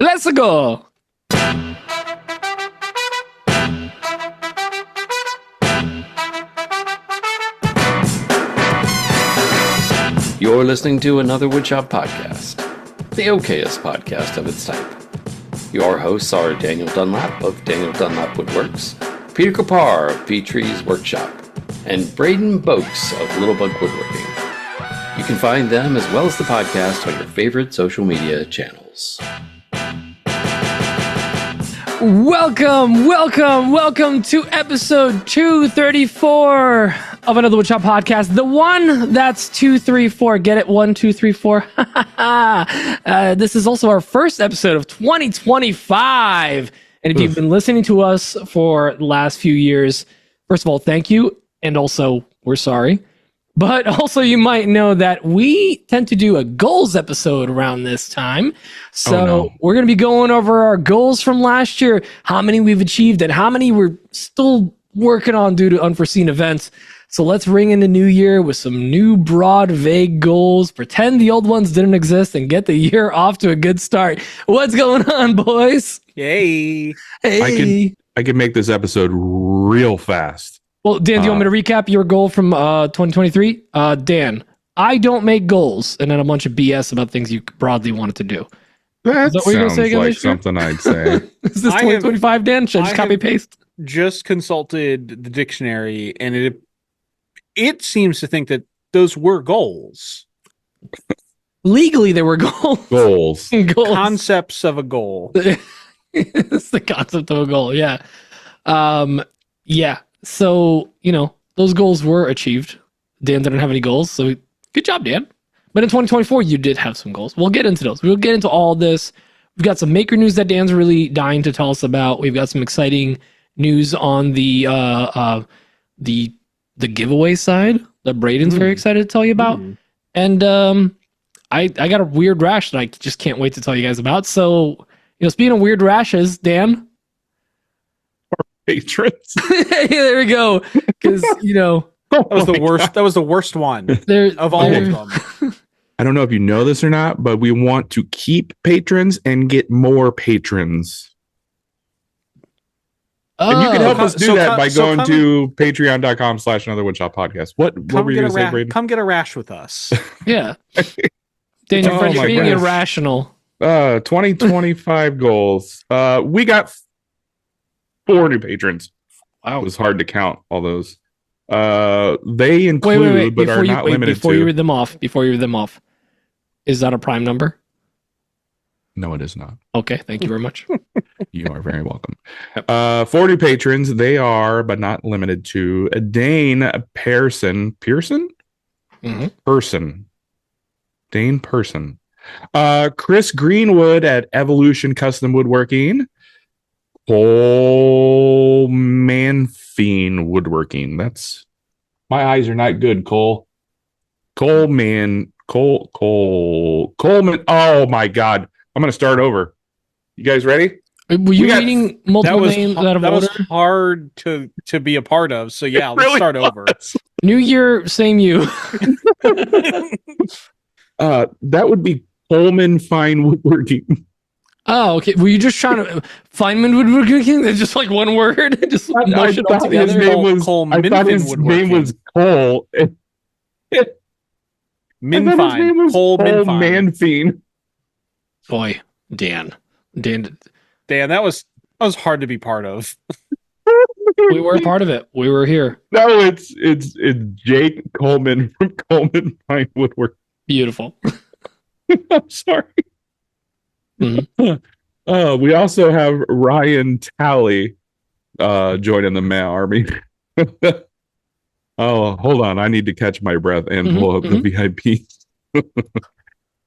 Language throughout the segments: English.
Let's go. You're listening to another Woodshop podcast, the okayest podcast of its type. Your hosts are Daniel Dunlap of Daniel Dunlap Woodworks, Peter Kapar of Petree's Workshop, and Braden Boakes of Littlebug Woodworking. You can find them as well as the podcast on your favorite social media channels. Welcome to episode 234 of another Woodshop podcast. The one that's 234. Get it? 1, 2, 3, 4. This is also our first episode of 2025. And if you've been listening to us for the last few years, first of all, thank you. And also, we're sorry. But also, you might know that we tend to do a goals episode around this time. So we're going to be going over our goals from last year, how many we've achieved, and how many we're still working on due to unforeseen events. So let's ring in the new year with some new, broad, vague goals, pretend the old ones didn't exist, and get the year off to a good start. What's going on, boys? Yay. Hey. I can make this episode real fast. Well, Dan, do you want me to recap your goal from 2023? Dan, I don't make goals, and then a bunch of BS about things you broadly wanted to do. That Is that what you're gonna sounds say again like this year? something I'd say. Is this 2025, Dan? Should I just copy paste? Just consulted the dictionary, and it seems to think that those were goals. Legally, there were goals. Goals. Goals. Concepts of a goal. It's the concept of a goal. Yeah. Yeah. So, those goals were achieved. Dan didn't have any goals. So good job, Dan. But in 2024, you did have some goals. We'll get into those. We'll get into all this. We've got some maker news that Dan's really dying to tell us about. We've got some exciting news on the giveaway side that Braden's very excited to tell you about. And I got a weird rash that I just can't wait to tell you guys about. So, speaking of weird rashes, Dan. Patrons. Hey, there we go. Because, That was the worst. That was the worst one of all of them. I don't know if you know this or not, but we want to keep patrons and get more patrons. And you can help us do that by going to patreon.com/anotherwoodshop podcast. What were you going to say, Braden? Come get a rash with us. Yeah. Dan, you're being goodness. irrational. 2025 goals. We got 4 new patrons. Wow. It was hard to count all those. They include, wait. but are not limited before to. you read them off, is that a prime number? No, it is not. Okay, thank you very much. You are very welcome. 4 new patrons. They are, but not limited to, Dane Pearson. Mm-hmm. Dane Person. Chris Greenwood at Evolution Custom Woodworking. Cole Manfiend Woodworking. That's, my eyes are not good, Cole. Coleman. Coleman. Oh my God. I'm going to start over. You guys ready? Were you reading multiple names out of order? Was hard to be a part of. So yeah, let's really start over. New year, same you. That would be Coleman Fine Woodworking. Oh, okay. Were you just trying to Feynman Woodworking? That's just like one word. Just mush it all together. His name was Cole. Min Manfiend. Boy, Dan, that was hard to be part of. we were a part of it. We were here. No, it's Jake Coleman from Coleman Fine Woodworking. Beautiful. I'm sorry. Mm-hmm. We also have Ryan Talley joining the Mail Army. Oh, hold on. I need to catch my breath and pull up the VIP.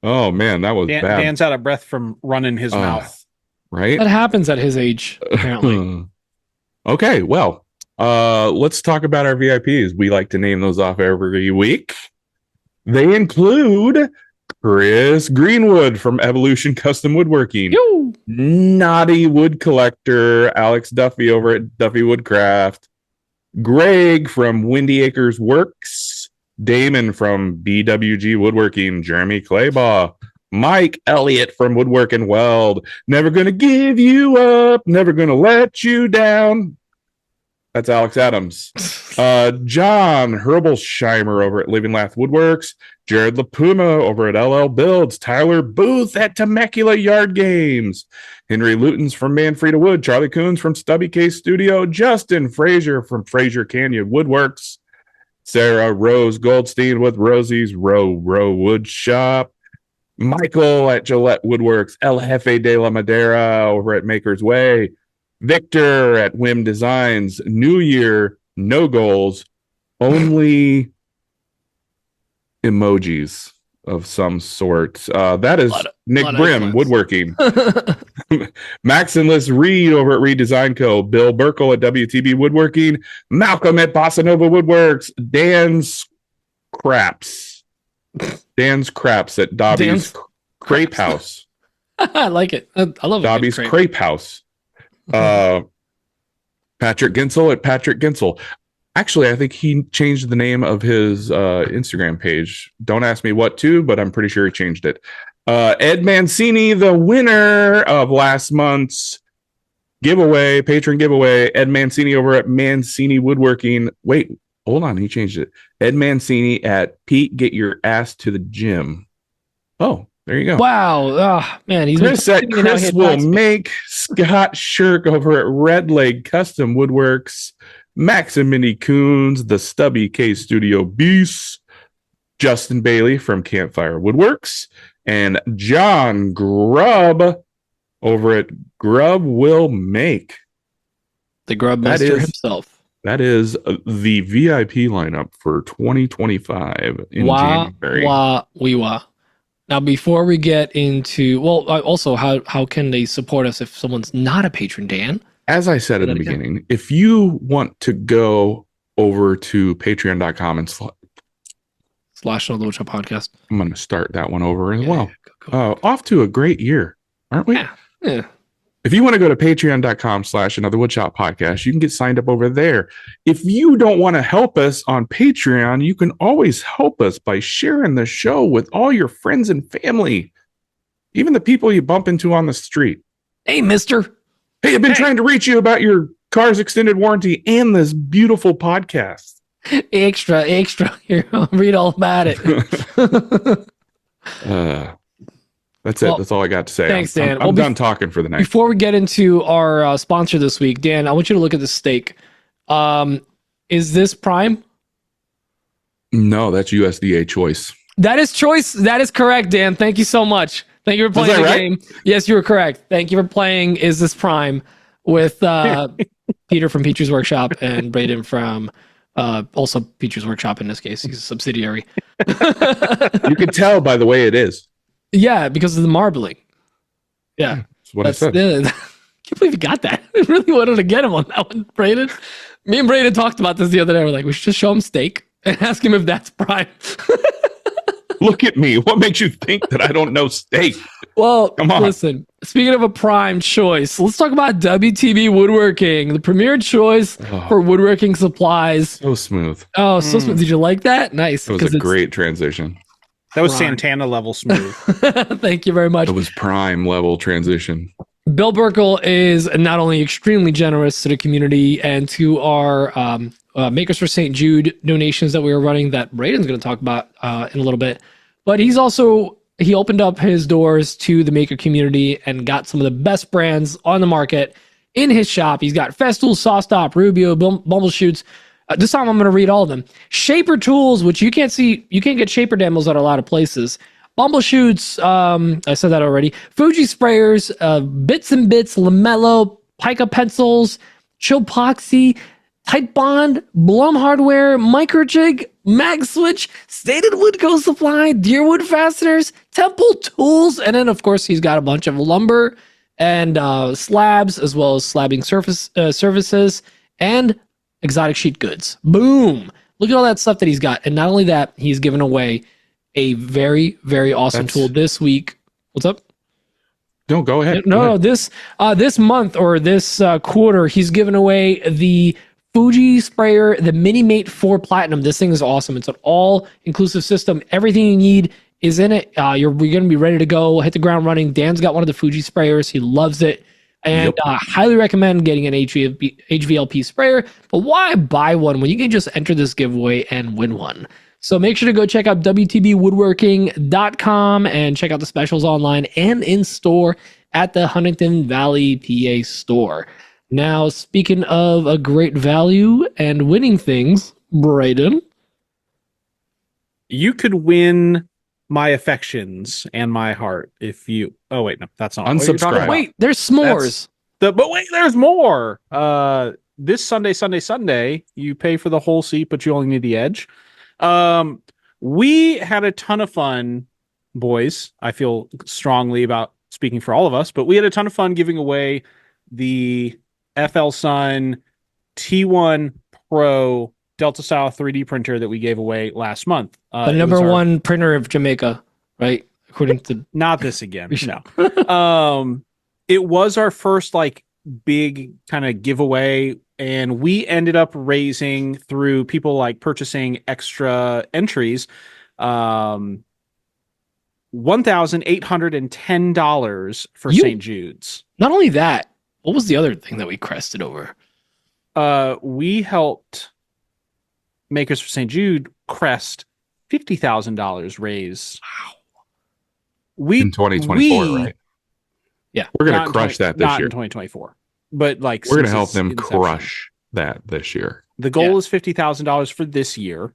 Oh, man, that was bad. Dan's out of breath from running his mouth. Right? That happens at his age, apparently. Okay, well, let's talk about our VIPs. We like to name those off every week. They include Chris Greenwood from Evolution Custom Woodworking. Yo! Naughty Wood Collector, Alex Duffy over at Duffy Woodcraft. Greg from Windy Acres Works. Damon from BWG Woodworking. Jeremy Claybaugh. Mike Elliott from Woodwork and Weld. Never gonna give you up, never gonna let you down. That's Alex Adams. John Herbolsheimer over at Living Lath Woodworks. Jared LaPuma over at LL Builds. Tyler Booth at Temecula Yard Games. Henry Lutens from Manfreda Wood. Charlie Coons from Stubby Case Studio. Justin Frazier from Frazier Canyon Woodworks. Sarah Rose Goldstein with Rosie's Row Wood Shop. Michael at Gillette Woodworks. El Jefe de la Madera over at Maker's Way. Victor at Whim Designs. New Year, no goals, only emojis of some sort. That is Nick Brim, Woodworking. Max and Liz Reed over at Reed Design Co. Bill Burkle at WTB Woodworking. Malcolm at Bossa Nova Woodworks. Dan's Craps at Dobby's Crepe House. I like it. I love Dobby's Crepe House. Patrick Ginsel at Patrick Ginsel. Actually, I think he changed the name of his Instagram page. Don't ask me what to, but I'm pretty sure he changed it. Ed Mancini, the winner of last month's giveaway, patron giveaway. Ed Mancini over at Mancini Woodworking. Wait, hold on. He changed it. Ed Mancini at Pete, get your ass to the gym. Oh, there you go. Wow. Oh, man. Chris at Chris will make. Scott Shirk over at Red Leg Custom Woodworks. Max and Minnie Coons, the Stubby K Studio Beasts. Justin Bailey from Campfire Woodworks. And John Grubb over at Grubb Will Make. The Grub Master himself. That is the VIP lineup for 2025 in January. Now, before we get into, also, how can they support us if someone's not a patron, Dan? As I said in the beginning, if you want to go over to patreon.com and / Another Woodshop Podcast. I'm going to start that one over as well. Go. Off to a great year, aren't we? Yeah. If you want to go to patreon.com / Another Woodshop Podcast, you can get signed up over there. If you don't want to help us on Patreon, you can always help us by sharing the show with all your friends and family, even the people you bump into on the street. Hey, mister. Hey, I've been trying to reach you about your car's extended warranty and this beautiful podcast. Extra. Here, I'll read all about it. That's it. That's all I got to say. Thanks, Dan. I'm done talking for the night. Before we get into our sponsor this week, Dan, I want you to look at the steak. Is this Prime? No, that's USDA Choice. That is Choice. That is correct, Dan. Thank you so much. Thank you for playing the game. Yes, you were correct. Thank you for playing Is This Prime with Peter from Peacher's Workshop and Braden from also Peacher's Workshop in this case. He's a subsidiary. You can tell by the way it is. Yeah, because of the marbling. Yeah. That's what I said. I can't believe you got that. I really wanted to get him on that one, Braden. Me and Braden talked about this the other day. We're like, we should just show him steak and ask him if that's Prime. Look at me. What makes you think that I don't know steak? Well, come on. Listen, speaking of a Prime choice, let's talk about WTB Woodworking, the premier choice for woodworking supplies. So smooth. Oh, so smooth. Did you like that? Nice. It was a great transition. That was Santana level smooth. Thank you very much. It was Prime level transition. Bill Burkle is not only extremely generous to the community and to our Makers for St. Jude donations that we were running that Braden's going to talk about in a little bit, but he opened up his doors to the maker community and got some of the best brands on the market in his shop. He's got Festool, Sawstop, Rubio, Bumbleshoots. This time I'm going to read all of them. Shaper tools, which you can't get shaper demos at a lot of places. Bumbleshoots, I said that already. Fuji sprayers, Bits and Bits, Lamello, Pica pencils, Chilpoxy, Type Bond, Blum Hardware, Microjig, Mag Switch, Stated Woodco Supply, Deerwood Fasteners, Temple Tools, and then of course he's got a bunch of lumber and slabs as well as slabbing services and exotic sheet goods. Boom! Look at all that stuff that he's got, and not only that, he's given away a very, very awesome tool this week. What's up? No, go ahead. No, this month or this quarter, he's given away the Fuji sprayer, the Mini Mate 4 Platinum. This thing is awesome. It's an all-inclusive system. Everything you need is in it. We're going to be ready to go, hit the ground running. Dan's got one of the Fuji sprayers. He loves it. And highly recommend getting an HVLP sprayer. But why buy one when you can just enter this giveaway and win one? So make sure to go check out WTBwoodworking.com and check out the specials online and in store at the Huntingdon Valley PA Store. Now, speaking of a great value and winning things, Braden. You could win my affections and my heart if you. Oh wait, no, that's not. Unsubscribe. Wait, there's s'mores. But wait, there's more. This Sunday, you pay for the whole seat, but you only need the edge. We had a ton of fun, boys. I feel strongly about speaking for all of us, but we had a ton of fun giving away the FL Sun T1 Pro Delta style 3D printer that we gave away last month. The number one printer of Jamaica, right? According to not this again. No. It was our first like big kind of giveaway, and we ended up raising through people like purchasing extra entries, $1,810 for St. Jude's. Not only that, what was the other thing that we crested over? We helped Makers for St. Jude crest $50,000 raised. Wow. In 2024, right? Yeah. We're going to crush that this not year. In 2024. But like we're going to help them crush that this year. The goal is $50,000 for this year.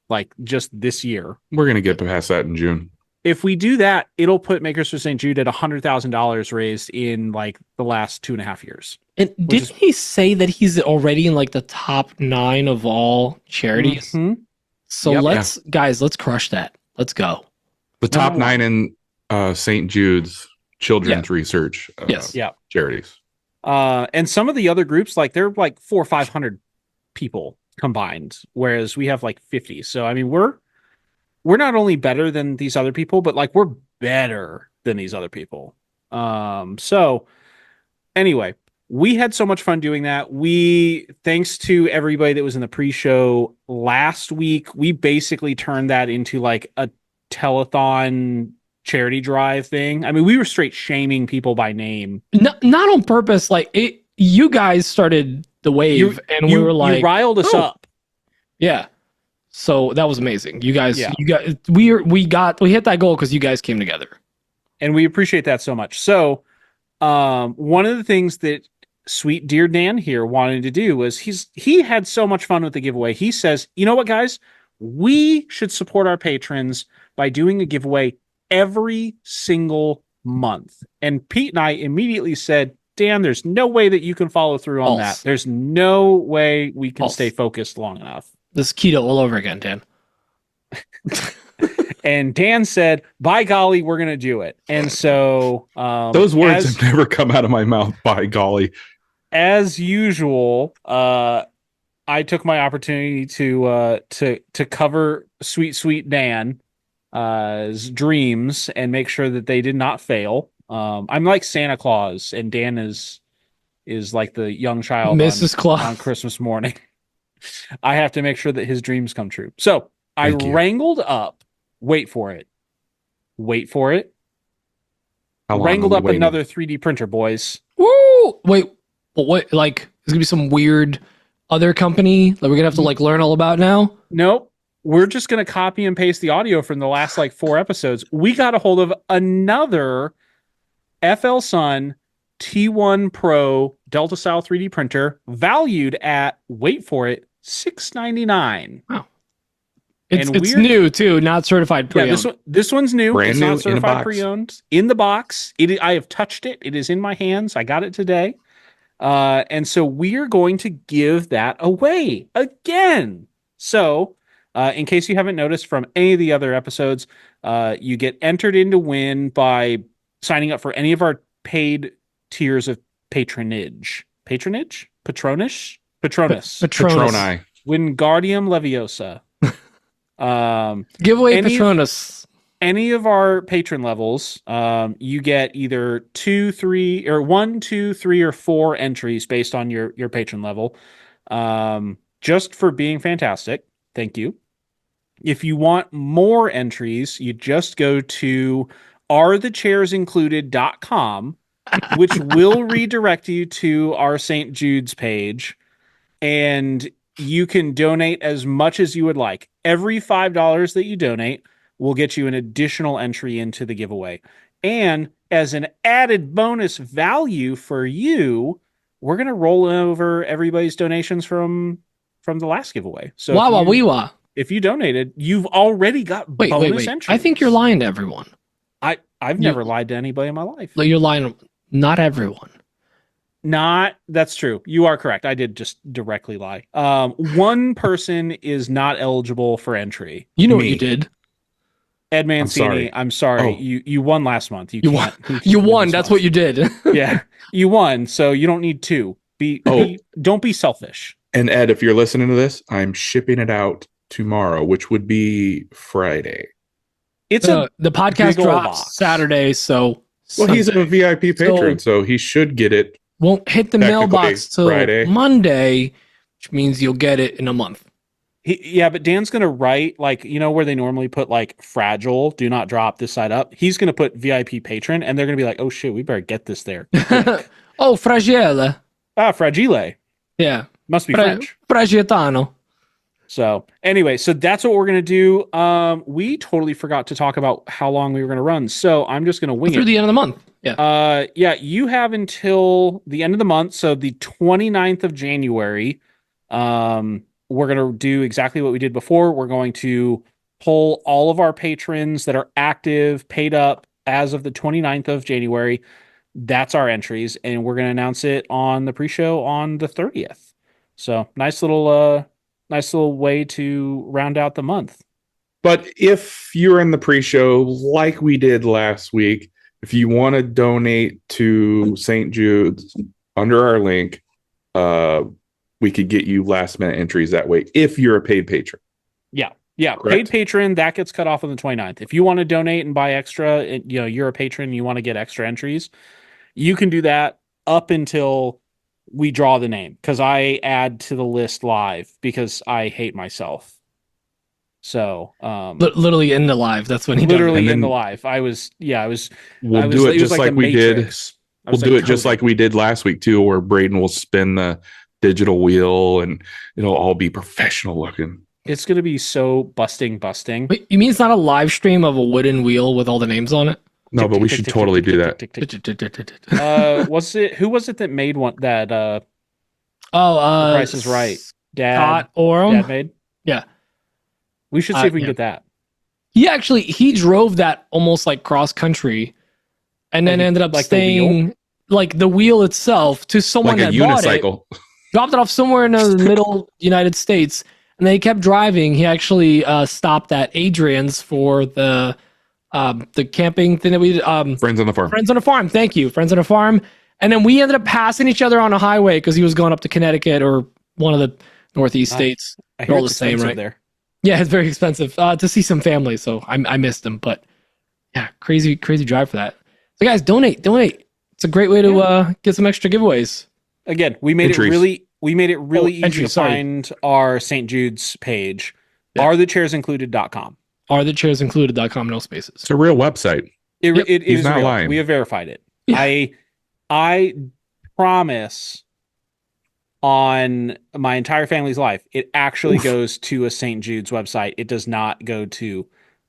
Like just this year. We're going to get past that in June. If we do that, it'll put Makers for St. Jude at $100,000 raised in like the last 2.5 years. And didn't he say that he's already in like the top 9 of all charities? Mm-hmm. So let's crush that. Let's go. The top 9 in St. Jude's children's research charities. And some of the other groups, like they're like 400 or 500 people combined, whereas we have like 50. So I mean, we're not only better than these other people, but like we're better than these other people. So anyway, we had so much fun doing that. Thanks to everybody that was in the pre-show last week, we basically turned that into like a telethon charity drive thing. I mean, we were straight shaming people by name. Not on purpose. Like you guys started the wave we were like, you riled us up. Yeah. So that was amazing. We hit that goal because you guys came together. And we appreciate that so much. So one of the things that sweet dear Dan here wanted to do was he had so much fun with the giveaway. He says, you know what, guys, we should support our patrons by doing a giveaway every single month. And Pete and I immediately said, Dan, there's no way that you can follow through on that. There's no way we can stay focused long enough. This is keto all over again, Dan. And Dan said, by golly, we're going to do it. And so those words have never come out of my mouth, by golly. As usual, I took my opportunity to cover sweet Dan's dreams and make sure that they did not fail. I'm like Santa Claus, and Dan is like the young child Mrs. Claus on Christmas morning. I have to make sure that his dreams come true. So I wrangled up. Wait for it. Wrangled up another 3D printer, boys. Woo! Wait, but what? Like, it's gonna be some weird other company that we're gonna have to like learn all about now? Nope. We're just gonna copy and paste the audio from the last like 4 episodes. We got a hold of another FL Sun T1 Pro Delta style 3D printer, valued at, wait for it, $699. Wow. It's new too, not certified pre-owned. Yeah, this one's new. Brand it's new, not certified pre-owned. In the box. I have touched it. It is in my hands. I got it today. And so we're going to give that away again. So in case you haven't noticed from any of the other episodes, you get entered in to win by signing up for any of our paid tiers of patronage. Patronage? Patronus. Patroni. Wingardium Leviosa. Giveaway Patronus. Any of our patron levels, you get either 2, 3, or 1, 2, 3, or 4 entries based on your patron level. Just for being fantastic. Thank you. If you want more entries, you just go to arethechairs.included.com, which will redirect you to our St. Jude's page, and you can donate as much as you would like. Every $5 that you donate will get you an additional entry into the giveaway. And as an added bonus value for you, we're going to roll over everybody's donations from the last giveaway. So if you donated, you've already got bonus entries. I think you're lying to everyone. I've never lied to anybody in my life. You're lying. Not everyone. That's true. You are correct. I did just directly lie. One person is not eligible for entry. You know what you did. Ed Mancini, I'm sorry. You won last month. You won. You won. That's what you did. Yeah. You won, so you don't need two. Don't be selfish. And Ed, if you're listening to this, I'm shipping it out tomorrow, which would be Friday. It's the podcast drops Saturday, so he's a VIP patron, so he should get it. Won't hit the mailbox till Friday. Monday, which means you'll get it in a month. But Dan's gonna write where they normally put fragile, do not drop this side up. He's gonna put VIP patron, and they're gonna be like, oh shit, we better get this there. Oh, fragile. Fragile. Yeah, must be French. Fragitano. So anyway, that's what we're gonna do. We totally forgot to talk about how long we were gonna run, so I'm just gonna wing it through the end of the month. Yeah. You have until the end of the month, so the 29th of January. We're going to do exactly what we did before. We're going to pull all of our patrons that are active, paid up as of the 29th of January. That's our entries, and we're going to announce it on the pre-show on the 30th. So nice little way to round out the month. But if you're in the pre-show like we did last week, if you want to donate to St. Jude's under our link, we could get you last minute entries that way if you're a paid patron. Yeah. Correct? Paid patron, that gets cut off on the 29th. If you want to donate and buy extra, you're a patron, you want to get extra entries, you can do that up until we draw the name, because I add to the list live because I hate myself. So literally in the live, that's when he literally in the live. We'll do it just like we did. We'll do it just like we did last week too, where Braden will spin the digital wheel and it'll all be professional looking. It's gonna be so busting. Wait, you mean it's not a live stream of a wooden wheel with all the names on it? No, but we should totally do that. Who was it that made one that The Price is Right? Dad made? Yeah. We should see if we can get that. He drove that almost like cross country, and then ended up staying the wheel itself to someone that bought it, dropped it off somewhere in the middle United States, and they kept driving. He actually stopped at Adrian's for the camping thing that we did. Friends on the Farm. Friends on a Farm. Thank you, Friends on a Farm. And then we ended up passing each other on a highway because he was going up to Connecticut or one of the Northeast states. They're all the same, right? There. Yeah, it's very expensive to see some family, so I missed them. But yeah, crazy drive for that. So guys, donate. It's a great way to get some extra giveaways. Again, we made it really easy to find our St. Jude's page. Yeah. Arethechairs.included.com. Arethechairs.included.com, no spaces. It's a real website. It is not real. lying. We have verified it. Yeah. I promise on my entire family's life, it actually goes to a St. Jude's website. It does not go to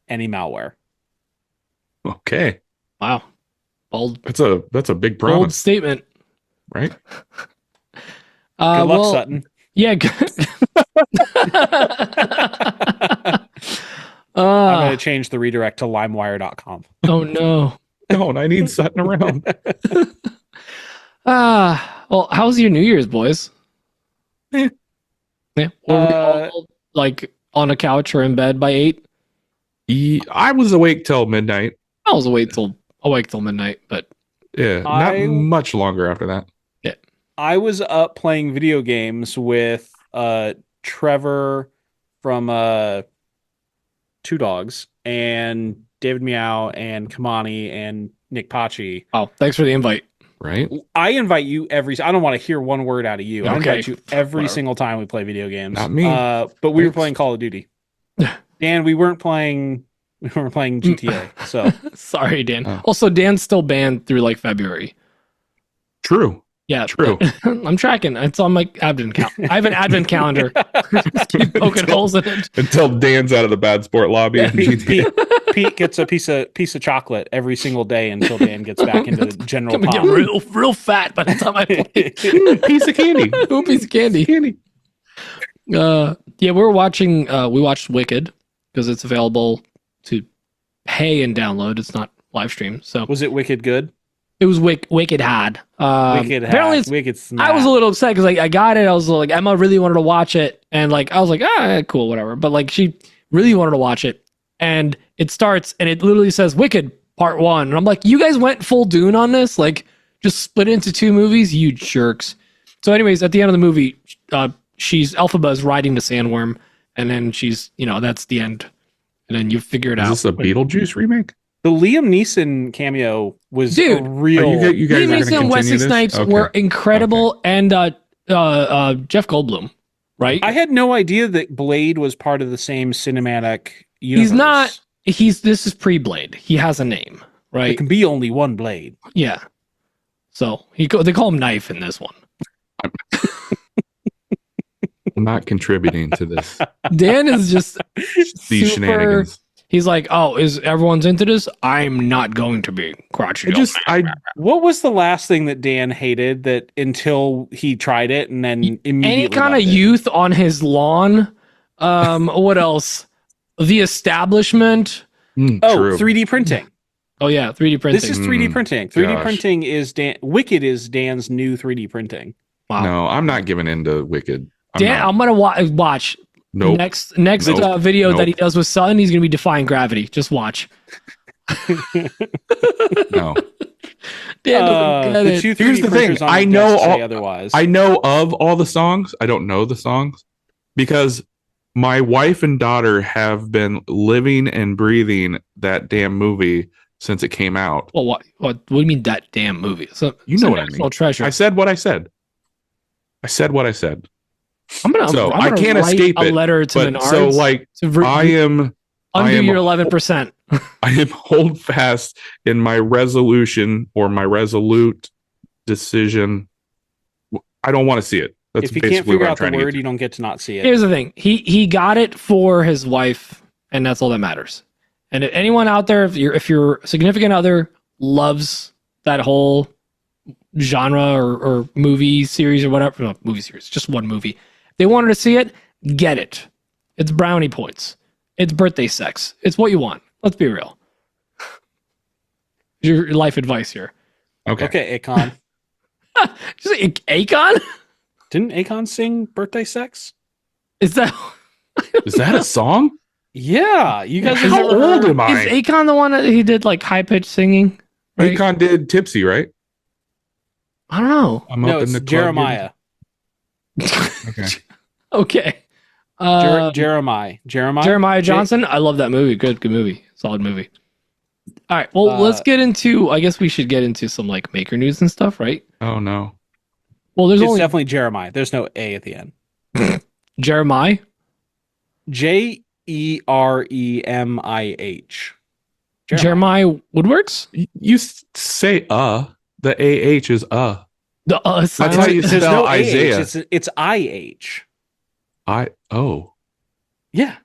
any malware. Okay. Wow. Bold. That's a big promise. Bold statement. Right? Good luck, Sutton. Yeah. I'm going to change the redirect to limewire.com. Oh, no. No, I need Sutton around. Well, how's your New Year's, boys? Yeah. Were we all, on a couch or in bed by 8? I was awake till midnight. I was awake till midnight, but yeah, not much longer after that. Yeah, I was up playing video games with Trevor from Two Dogs and David Meow and Kamani and Nick Pachi. Oh, thanks for the invite. Right. I invite you I don't want to hear one word out of you. I invite you every Whatever. single time we play video games. Not me. But we were playing Call of Duty. Dan, we weren't playing GTA. So Sorry, Dan. Oh. Also, Dan's still banned through like February. True. Yeah, True. I'm tracking. It's on my advent calendar. I have an advent calendar. Just keep poking holes in it. Until Dan's out of the bad sport lobby. in GTA. Pete gets a piece of chocolate every single day until Dan gets back into the general I'm gonna pop. get real fat by the time I play. Piece of candy. Ooh, piece of candy. Yeah, we watched Wicked because it's available to pay and download. It's not live stream. So Was it wicked good? it was Wicked had. Apparently it's Wicked I was a little upset because I got it. I was like, Emma really wanted to watch it, and like I was like, cool, whatever. But like she really wanted to watch it, and it starts and it literally says Wicked Part 1, and I'm like, you guys went full Dune on this, like just split it into 2 movies, you jerks. So, anyways, at the end of the movie, Elphaba's riding the sandworm, and then she's that's the end, and then you figure it out. Is this a Beetlejuice remake? The Liam Neeson cameo was Dude, a real. You guys Liam are Neeson going and to Wesley continue this? Snipes Okay. were incredible, and Jeff Goldblum, right? I had no idea that Blade was part of the same cinematic universe. He's not. This is pre-Blade. He has a name, There right? can be only one Blade. Yeah. So they call him Knife in this one. I'm not contributing to this. Dan is just These super. shenanigans. He's like, oh, is everyone's into this? I'm not going to be crotchety. What was the last thing that Dan hated that until he tried it and then immediately Any kind of loved it? youth on his lawn. What else? The Establishment. Oh, True. 3D printing. Oh yeah, 3D printing. This is 3D printing. 3D Gosh. printing is Wicked is Dan's new 3D printing. wow. No, I'm not giving in to Wicked. Dan, I'm gonna watch Nope. next Nope. video Nope. that he does with Sun. He's gonna be defying gravity. Just watch. No. Dan doesn't get The it. two 3D Here's the thing, printers on I his know desk say all- otherwise. I know of all the songs. I don't know the songs because my wife and daughter have been living and breathing that damn movie since it came out. Well, what do you mean that damn movie? So You it's know a what I national mean. treasure. I said what I said. I said what I said. I'm gonna. So I'm I gonna can't write escape a it, letter to But Menards. so like to I am undo your a- 11%. I am hold fast in my resolution or my resolute decision. I don't want to see it. That's if you can't basically figure what I'm out the trying to word, get you don't get to not see it. Here's the thing. He got it for his wife, and that's all that matters. And if anyone out there, if your significant other loves that whole genre or movie series or whatever, no, movie series, just one movie. If they wanted to see it, get it. It's brownie points. It's birthday sex. It's what you want. Let's be real. Your life advice here. to. Okay, Akon. Just Akon? Didn't Akon sing Birthday Sex? Is that Is that a song? Yeah, you guys. How old am is I? Akon the one that he did like high pitched singing? Right? Akon did Tipsy, right? I don't know. I'm No, up in it's the club Jeremiah. getting- Okay. Okay. Jeremiah Johnson. I love that movie. Good movie. Solid movie. All right. Well, let's get into. I guess we should get into some like maker news and stuff, right? Oh no. Well, there's It's only definitely Jeremiah. There's no A at the end. Jeremiah. Jeremih. Jeremiah Woodworks. You say the AH is The That's how silent- you There's spell no Isaiah. AH. It's IH. Oh, Yeah.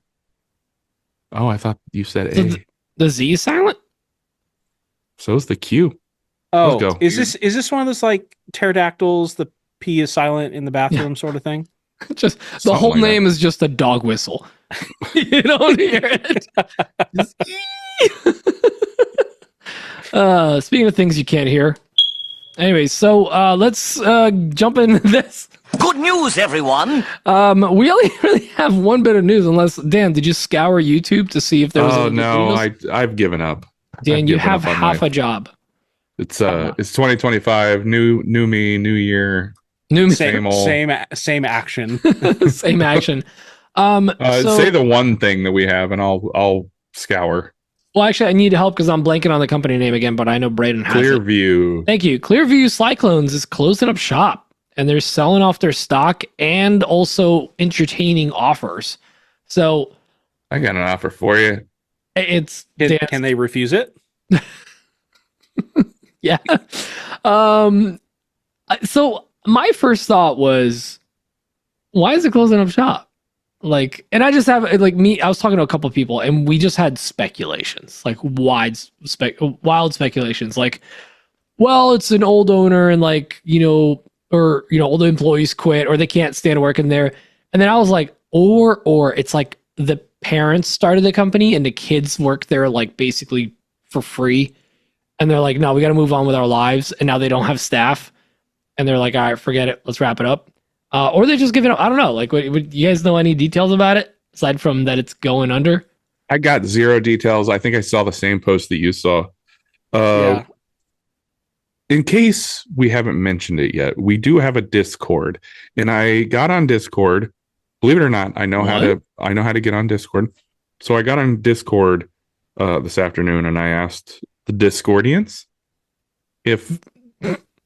I thought you said So A. the Z is silent. So's the Q. Oh, Let's go. is this one of those like pterodactyls? The P is silent in the bathroom, sort of thing. Just the Something whole like that. name is just a dog whistle. You don't hear it. Just, speaking of things you can't hear. Anyway, so let's jump into this. Good news, everyone! We only really have one bit of news, unless Dan, did you scour YouTube to see if there was? Oh any no, news? I've given up. Dan, I've you given have up on half life. a job. It's 2025, new me, new year. New Same old. Same action. same action. So- Say the one thing that we have, and I'll scour. well, actually, I need help because I'm blanking on the company name again, but I know Braden has it. Clearvue. Thank you. Clearvue Cyclones is closing up shop, and they're selling off their stock and also entertaining offers. So I got an offer for you. It's Can they refuse it? yeah. So my first thought was, why is it closing up shop? Like, and I just have like I was talking to a couple of people, and we just had speculations, like wild speculations, like, well, it's an old owner, and like, old employees quit, or they can't stand working there. And then I was like, or it's like the parents started the company and the kids work there like basically for free. And they're like, no, we got to move on with our lives. And now they don't have staff. And they're like, all right, forget it. Let's wrap it up. Or they're just giving up. I don't know. Like, would you guys know any details about it aside from that it's going under? I got zero details. I think I saw the same post that you saw. Yeah. In case we haven't mentioned it yet, we do have a Discord, and I got on Discord. Believe it or not, I know how to get on Discord. So I got on Discord this afternoon, and I asked the Discordians if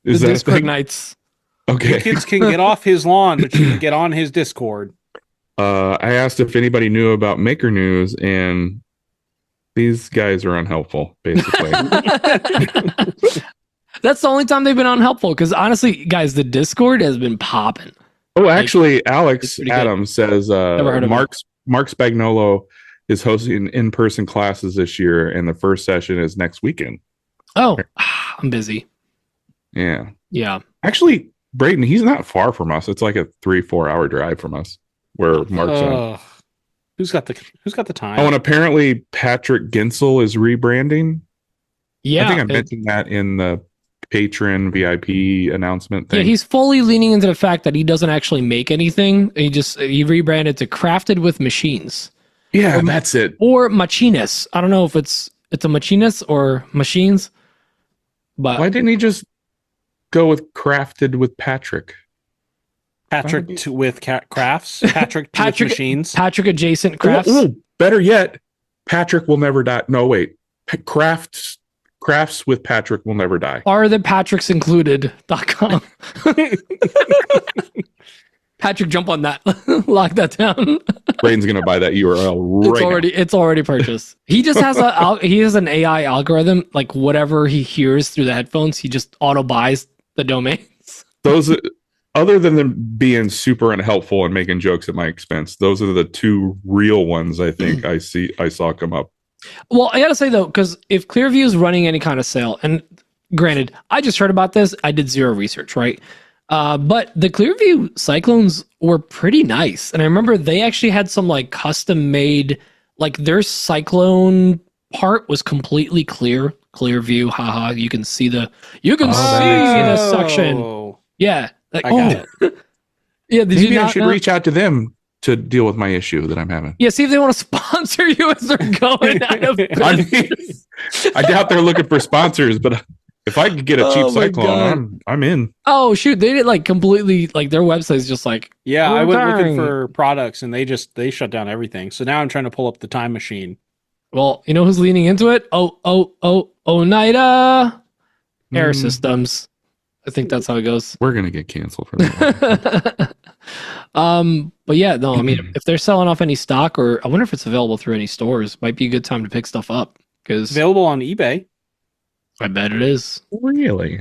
is the that Discord a thing? Knights. Okay. The kids can get off his lawn, but you can get on his Discord. I asked if anybody knew about Maker News, and these guys are unhelpful, basically. That's the only time they've been unhelpful. Because honestly, guys, the Discord has been popping. Oh, actually, Alex pretty good. Adams says Never heard of Mark Spagnolo is hosting in-person classes this year, and the first session is next weekend. Oh, I'm busy. Yeah. Yeah. Actually, Braden, he's not far from us. It's like a 3-4 hour drive from us where Mark's on. Who's got the time? Oh, and apparently Patrick Ginsel is rebranding. Yeah. I think I mentioned that in the patron VIP announcement thing. Yeah, he's fully leaning into the fact that he doesn't actually make anything. He rebranded to Crafted with Machines. Yeah, that's it. Or Machines. I don't know if it's a Machines or Machines. But Why didn't he just go with Crafted with Patrick? Patrick with crafts. Patrick with machines. Patrick adjacent crafts. Ooh, better yet, Patrick will never die. No, wait. Crafts with Patrick will never die. Are the Patricks included.com. Patrick, jump on that. Lock that down. Braden's gonna buy that URL right now. It's already purchased. He just has an AI algorithm, like whatever he hears through the headphones, he just auto buys the domains. Those, other than them being super unhelpful and making jokes at my expense, those are the two real ones I think I saw come up. Well, I gotta say though, because if Clearvue is running any kind of sale, and granted, I just heard about this, I did zero research, right? But the Clearvue Cyclones were pretty nice, and I remember they actually had some like custom made, like their Cyclone part was completely Clearvue. Haha, you can see the suction. Yeah, like, I got it. Yeah, did Maybe you I not should know? reach out to them to deal with my issue that I'm having. Yeah, see if they want to sponsor you as they're going out of I business. mean, I doubt they're looking for sponsors, but if I could get a cheap Oh my Cyclone, I'm in. Oh shoot, they did like completely like their website's just like Yeah, I went looking retiring. for products and they shut down everything. So now I'm trying to pull up the time machine. Well, you know who's leaning into it? Oneida Air Mm. Systems. I think that's how it goes. We're gonna get canceled for that. But yeah, no, I mean, if they're selling off any stock, or I wonder if it's available through any stores, might be a good time to pick stuff up because Available on eBay. I bet it is. Really?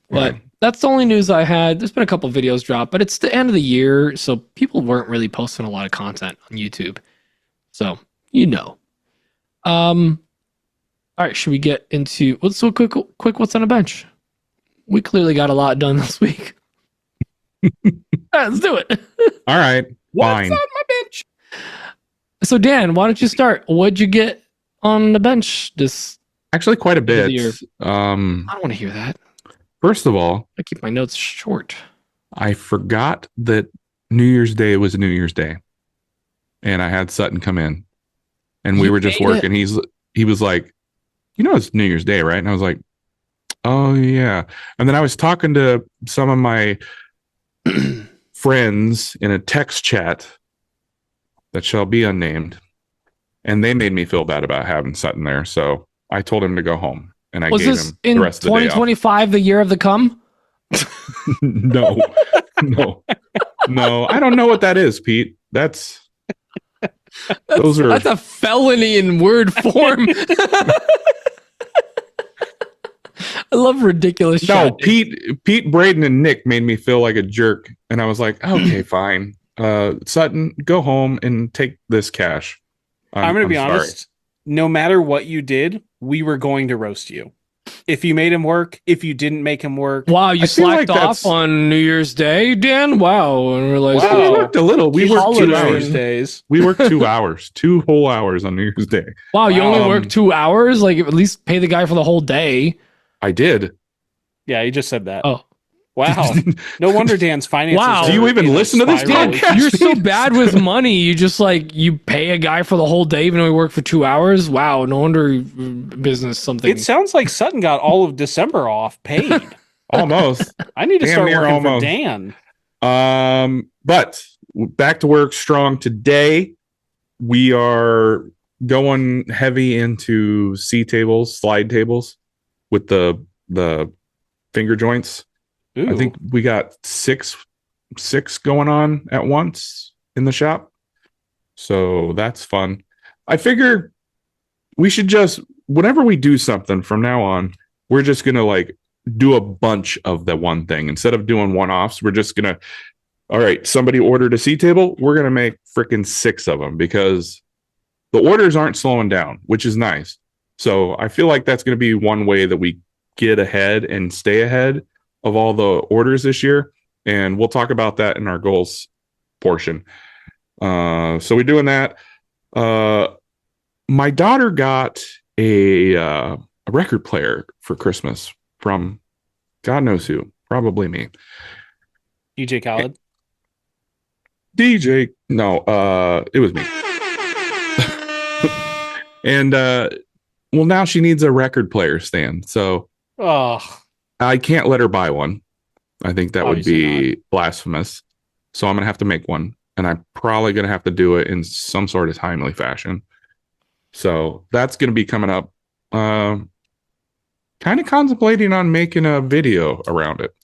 But Yeah. that's the only news I had. There's been a couple videos dropped, but it's the end of the year, so people weren't really posting a lot of content on YouTube. So, all right, should we get into quick what's on the bench? We clearly got a lot done this week. All right, let's do it. All right. What's Fine. on my bench? So Dan, why don't you start? What'd you get on the bench this? Actually, quite a bit. Year. I don't want to hear that. First of all, I keep my notes short. I forgot that New Year's Day was a New Year's Day, and I had Sutton come in, and we You were just made working. He was like, it's New Year's Day, right? And I was like, oh yeah. And then I was talking to some of my friends in a text chat that shall be unnamed, and they made me feel bad about having Sutton there. So I told him to go home, and I Was gave this him in the rest of the day off. 2025, the year of the cum? No. I don't know what that is, Pete. That's That's a felony in word form. I love ridiculous No, shit. Pete, Braden, and Nick made me feel like a jerk, and I was like, okay, fine. Sutton, go home and take this cash. I'm going to be sorry. honest. No matter what you did, we were going to roast you. If you made him work, if you didn't make him work. Wow, you I feel slacked like off on New Year's Day, Dan? Wow. And we're like, Wow. We worked a little. We worked 2 Holiday. hours. Days. We worked 2 hours, 2 whole hours on New Year's Day. wow, you only Wow. worked 2 hours? Like, at least pay the guy for the whole day. I did. Yeah, he just said that. Oh. Wow. No wonder Dan's finances. Wow. are Do you even in a listen to this spiral. podcast? You're so bad with money. You just like, you pay a guy for the whole day even though he worked for 2 hours? Wow, no wonder business something. It sounds like Sutton got all of December off paid. Almost. I need to Damn start near working almost. for Dan. But back to work strong today. We are going heavy into C tables, slide tables with the finger joints. Ooh. I think we got six going on at once in the shop. So that's fun. I figure we should just, whenever we do something from now on, we're just going to like do a bunch of the one thing. Instead of doing one-offs, we're just going to, all right, somebody ordered a C table. We're going to make freaking 6 of them because the orders aren't slowing down, which is nice. So I feel like that's going to be one way that we get ahead and stay ahead of all the orders this year. And we'll talk about that in our goals portion. So we're doing that. My daughter got a record player for Christmas from God knows who, probably me. DJ Khaled. DJ. No, it was me. And well, now she needs a record player stand. So Oh, I can't let her buy one. I think that would Obviously be blasphemous. So I'm going to have to make one. And I'm probably going to have to do it in some sort of timely fashion. So that's going to be coming up. Kind of contemplating on making a video around it.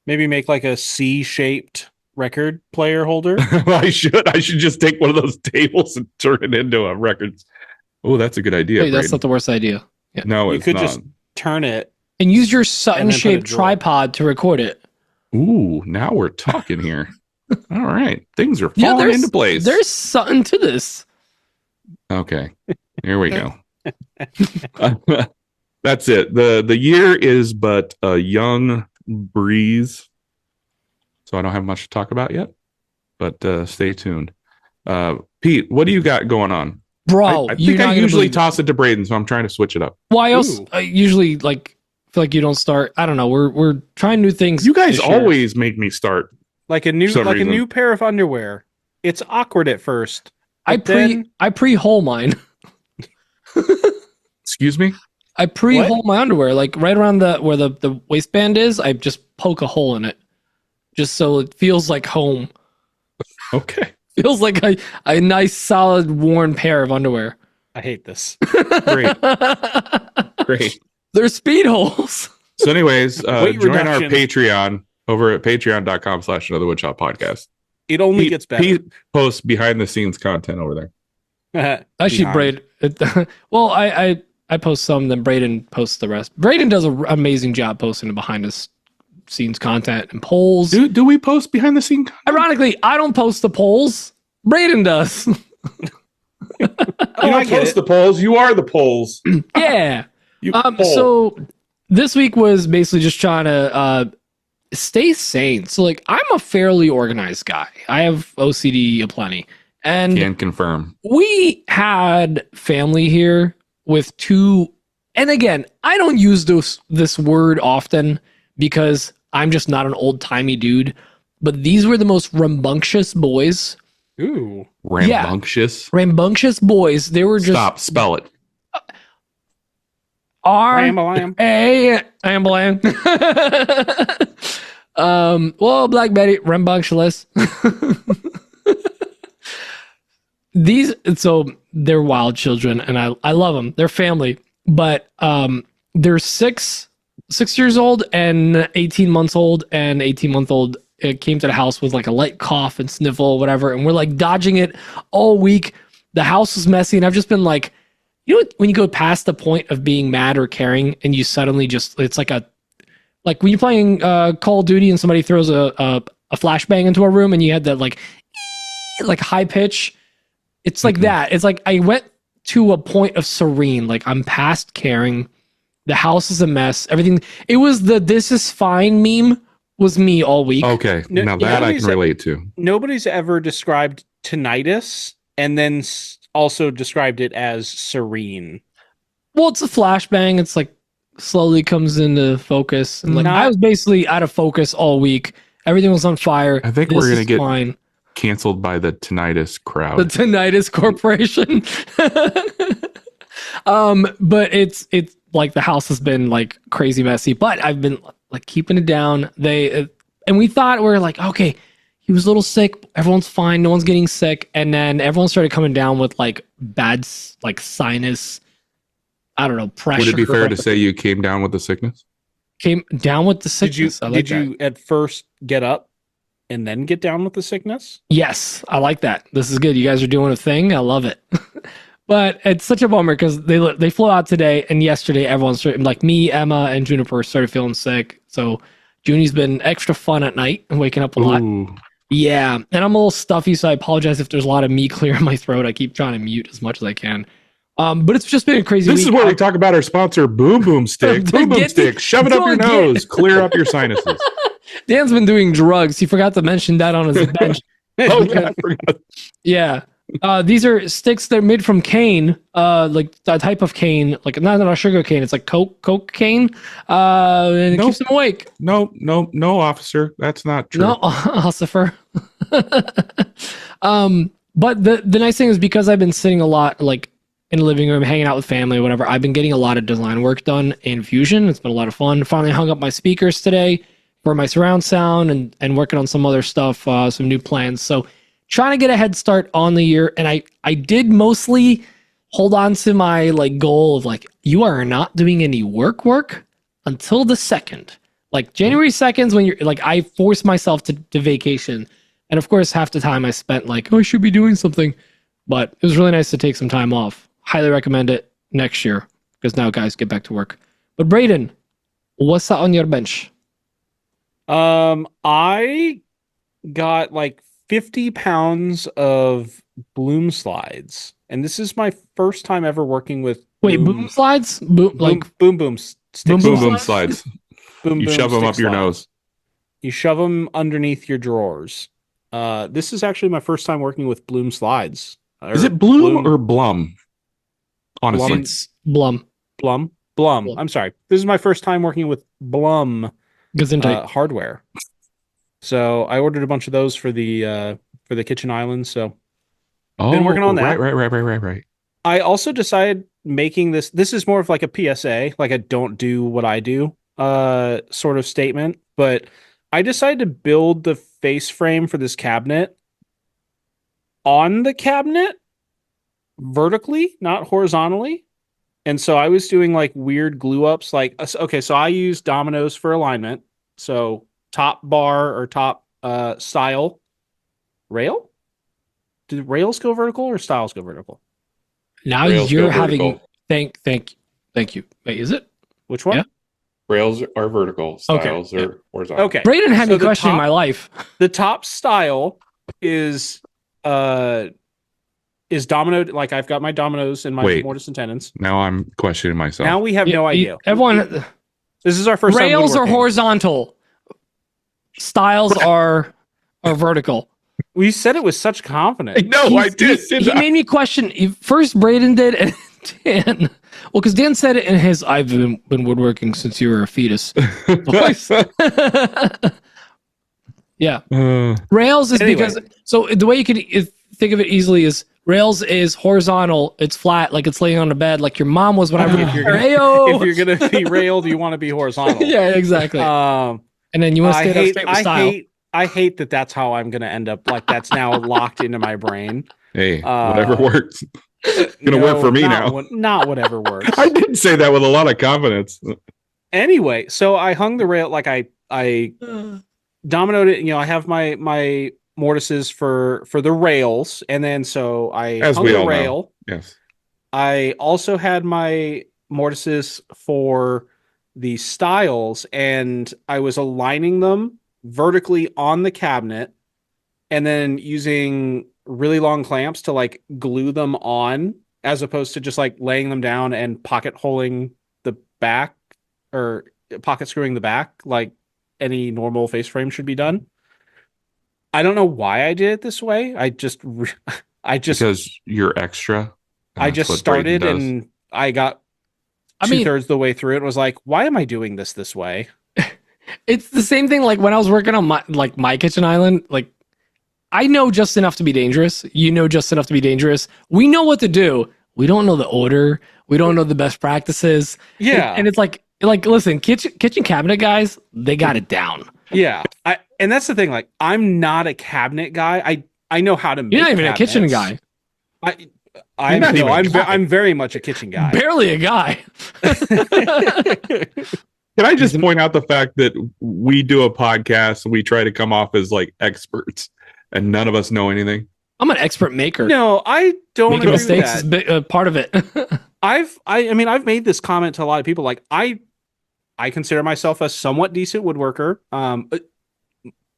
maybe make like a C-shaped record player holder. I should just take one of those tables and turn it into a record. Oh, that's a good idea. Hey, that's Braden. not the worst idea. No, You it's could not. just turn it. And use your And then Sutton-shaped put a drawer. tripod to record it. Ooh, now we're talking here. All right. Things are falling into place. There's something to this. Okay. Here we go. That's it. The year is but a young breeze. So I don't have much to talk about yet. But stay tuned. Pete, what do you got going on? Bro, I you're think not I gonna usually believe it. toss it to Braden, so I'm trying to switch it up. Why else? Ooh. I usually like feel like you don't start. I don't know. We're trying new things. You guys this year. always make me start. Like a new Some reason. new pair of underwear. It's awkward at first. I but then- pre-hole mine. Excuse me? I pre-hole my underwear, like right around where the waistband is. I just poke a hole in it, just so it feels like home. Okay. Feels like a nice, solid, worn pair of underwear. I hate this. Great. Great. They're speed holes. So anyways, Weight join our reduction. Patreon over at patreon.com/anotherwoodshop podcast. It only Pete- gets better. Pete posts behind the scenes content over there. Actually, Behind. Braden. Well, I post some, then Braden posts the rest. Braden does an amazing job posting the behind the scenes content and polls. Do we post behind the scene content? Ironically, I don't post the polls. Braden does. You I don't get post it. the polls. You are the polls. Yeah. You poll. So this week was basically just trying to stay sane. So like I'm a fairly organized guy. I have OCD aplenty. And Can confirm. we had family here with 2, and again, I don't use this word often because I'm just not an old-timey dude, but these were the most rambunctious boys. Ooh. Rambunctious. Rambunctious boys. They were just Stop. Spell it. Ram-a-lam. Ambulan. Well, Black Betty, rambunctious. So they're wild children, and I love them. They're family, but they're 6 years old and 18 months old, and 18-month-old came to the house with like a light cough and sniffle, whatever, and we're like dodging it all week the house was messy, and I've just been like, you know what, when you go past the point of being mad or caring, and you suddenly just, it's like when you're playing Call of Duty and somebody throws a flashbang into a room and you had that like high pitch. It's like that. It's like I went to a point of serene. Like I'm past caring. The house is a mess. Everything. It was the "this is fine" meme was me all week. Okay, now that I can relate to. Nobody's ever described tinnitus and then also described it as serene. Well, it's a flashbang. It's like slowly comes into focus. And like I was basically out of focus all week. Everything was on fire. I think we're gonna get canceled by the tinnitus crowd. The tinnitus corporation. But it's like the house has been like crazy messy, but I've been like keeping it down. And we thought we were like, okay, he was a little sick. Everyone's fine. No one's getting sick. And then everyone started coming down with like bad, like sinus, I don't know, pressure. Would it be fair to say you came down with the sickness? Came down with the sickness. Did you at first get up and then get down with the sickness? Yes, I like that. This is good. You guys are doing a thing. I love it. But it's such a bummer because they flew out today, and yesterday everyone started, like me, Emma, and Juniper started feeling sick. So Junie's been extra fun at night and waking up a lot. Yeah, and I'm a little stuffy, so I apologize if there's a lot of me clear in my throat. I keep trying to mute as much as I can. But it's just been a crazy week. This is where we talk about our sponsor, Boom Boom Stick. Boom Boom Stick. Shove it up your nose. Clear up your sinuses. Dan's been doing drugs. He forgot to mention that on his bench. Oh, yeah, I forgot. Yeah. These are sticks that are made from cane, like a type of cane, like not a sugar cane. It's like coke cane, and it keeps them awake. No, officer. That's not true. No, Ossifer. But the nice thing is because I've been sitting a lot, like in the living room, hanging out with family, or whatever, I've been getting a lot of design work done in Fusion. It's been a lot of fun. Finally hung up my speakers today for my surround sound and working on some other stuff, some new plans. So trying to get a head start on the year. And I did mostly hold on to my like goal of like, you are not doing any work until the 2nd. Like January 2nd, when you're like, I forced myself to vacation. And of course, half the time I spent like, oh, I should be doing something. But it was really nice to take some time off. Highly recommend it next year because now guys get back to work. But Braden, what's that on your bench? I got like 50 pounds of bloom slides, and this is my first time ever working with boom slides? Boom sticks. Boom slides. You shove them up your nose. You shove them underneath your drawers. This is actually my first time working with bloom slides. Is it bloom or blum? Honestly, it's Blum. I'm sorry. This is my first time working with Blum hardware. So I ordered a bunch of those for the kitchen island. So been working on that. Right. I also decided making this is more of like a PSA, like a don't do what I do sort of statement. But I decided to build the face frame for this cabinet on the cabinet vertically, not horizontally. And so I was doing like weird glue ups. Like, okay, so I use dominoes for alignment. So top bar or top style rail. Do rails go vertical or styles go vertical? Now Rails you're go having vertical. Thank you. Wait, is it? Which one? Yeah. Rails are vertical. Styles are horizontal. Okay. Braden had me questioning my life. The top style is dominoed. Like I've got my dominoes and my mortise and tenons. Now I'm questioning myself. Now we have no idea. Everyone, this is our first time rails are woodworking. Horizontal. Stiles are vertical. We said it with such confidence. No, I did. He made me question. First, Braden did, and Dan. Well, because Dan said it in his "I've been woodworking since you were a fetus" voice. Yeah, rails is because so the way you could think of it easily is rails is horizontal. It's flat, like it's laying on the bed, like your mom was when I was. If you're gonna be railed, you want to be horizontal. Yeah, exactly. And then you want to stay that straight with style. I hate that that's how I'm going to end up. Like that's now locked into my brain. Hey, whatever works. It's going to work for me now. Not whatever works. I didn't say that with a lot of confidence. Anyway, so I hung the rail, like I dominoed it. You know, I have my mortises for the rails, and then so I As hung we the all rail. know. Yes. I also had my mortises for the stiles, and I was aligning them vertically on the cabinet and then using really long clamps to like glue them on, as opposed to just like laying them down and pocket holing the back or pocket screwing the back like any normal face frame should be done. I don't know why I did it this way. I just Because you're extra. and I that's just what Braden started does. and I got I mean, two-thirds the way through it and was like, why am I doing this way? it's the same thing like when I was working on my kitchen island. Like, I know just enough to be dangerous. You know just enough to be dangerous. We know what to do. We don't know the order. We don't know the best practices. Yeah. And it's like listen, kitchen cabinet guys, they got it down. Yeah. And that's the thing. Like, I'm not a cabinet guy. I know how to make You're not even a kitchen cabinets. guy. I'm very much a kitchen guy. Barely a guy. Can I just point out the fact that we do a podcast and we try to come off as like experts and none of us know anything? I'm an expert maker. No, I don't Making agree mistakes with is part of it. I've made this comment to a lot of people. Like, I consider myself a somewhat decent woodworker,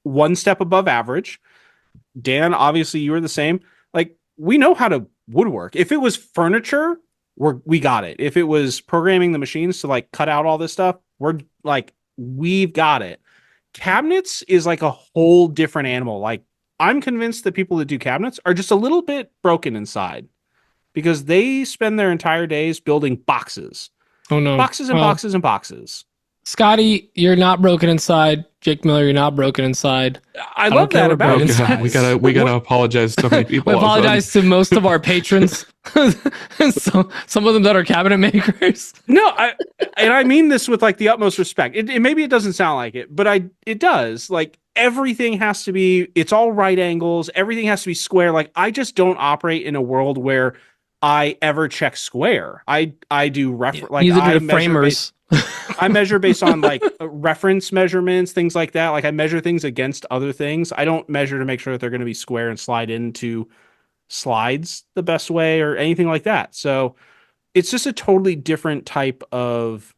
one step above average. Dan, obviously, you were the same. Like, we know how to woodwork. If it was furniture, we got it. If it was programming the machines to like cut out all this stuff, we've got it. Cabinets is like a whole different animal. Like, I'm convinced that people that do cabinets are just a little bit broken inside because they spend their entire days building boxes. Oh no. Boxes and boxes and boxes. Scotty, you're not broken inside. Jake Miller, you're not broken inside. I love that about Braden it. God, we gotta apologize to so many people. We apologize to most of our patrons. So, some of them that are cabinet makers. No, I mean this with like the utmost respect. It maybe it doesn't sound like it, but it does. Like, everything has to be, it's all right angles. Everything has to be square. Like, I just don't operate in a world where I ever check square. I do Neither do the framers. I measure based on like reference measurements, things like that. Like, I measure things against other things. I don't measure to make sure that they're going to be square and slide into slides the best way or anything like that. So it's just a totally different type of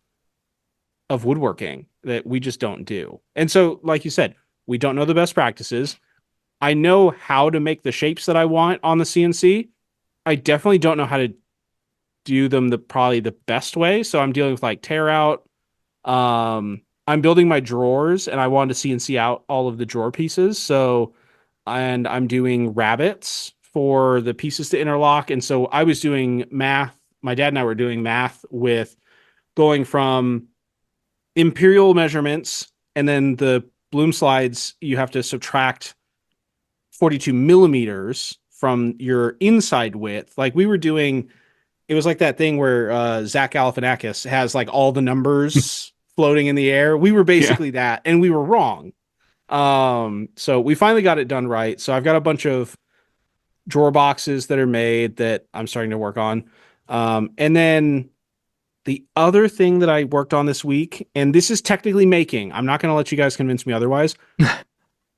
woodworking that we just don't do. And so, like you said, we don't know the best practices. I know how to make the shapes that I want on the CNC. I definitely don't know how to do them probably the best way. So I'm dealing with like tear out. I'm building my drawers and I wanted to CNC out all of the drawer pieces. So, and I'm doing rabbets for the pieces to interlock. And so I was doing math. My dad and I were doing math with going from imperial measurements, and then the Bloom slides, you have to subtract 42 millimeters from your inside width. Like, we were doing, it was like that thing where Zach Galifianakis has like all the numbers floating in the air. We were basically that, and we were wrong. So we finally got it done right. So I've got a bunch of drawer boxes that are made that I'm starting to work on. And then the other thing that I worked on this week, and this is technically making, I'm not going to let you guys convince me otherwise.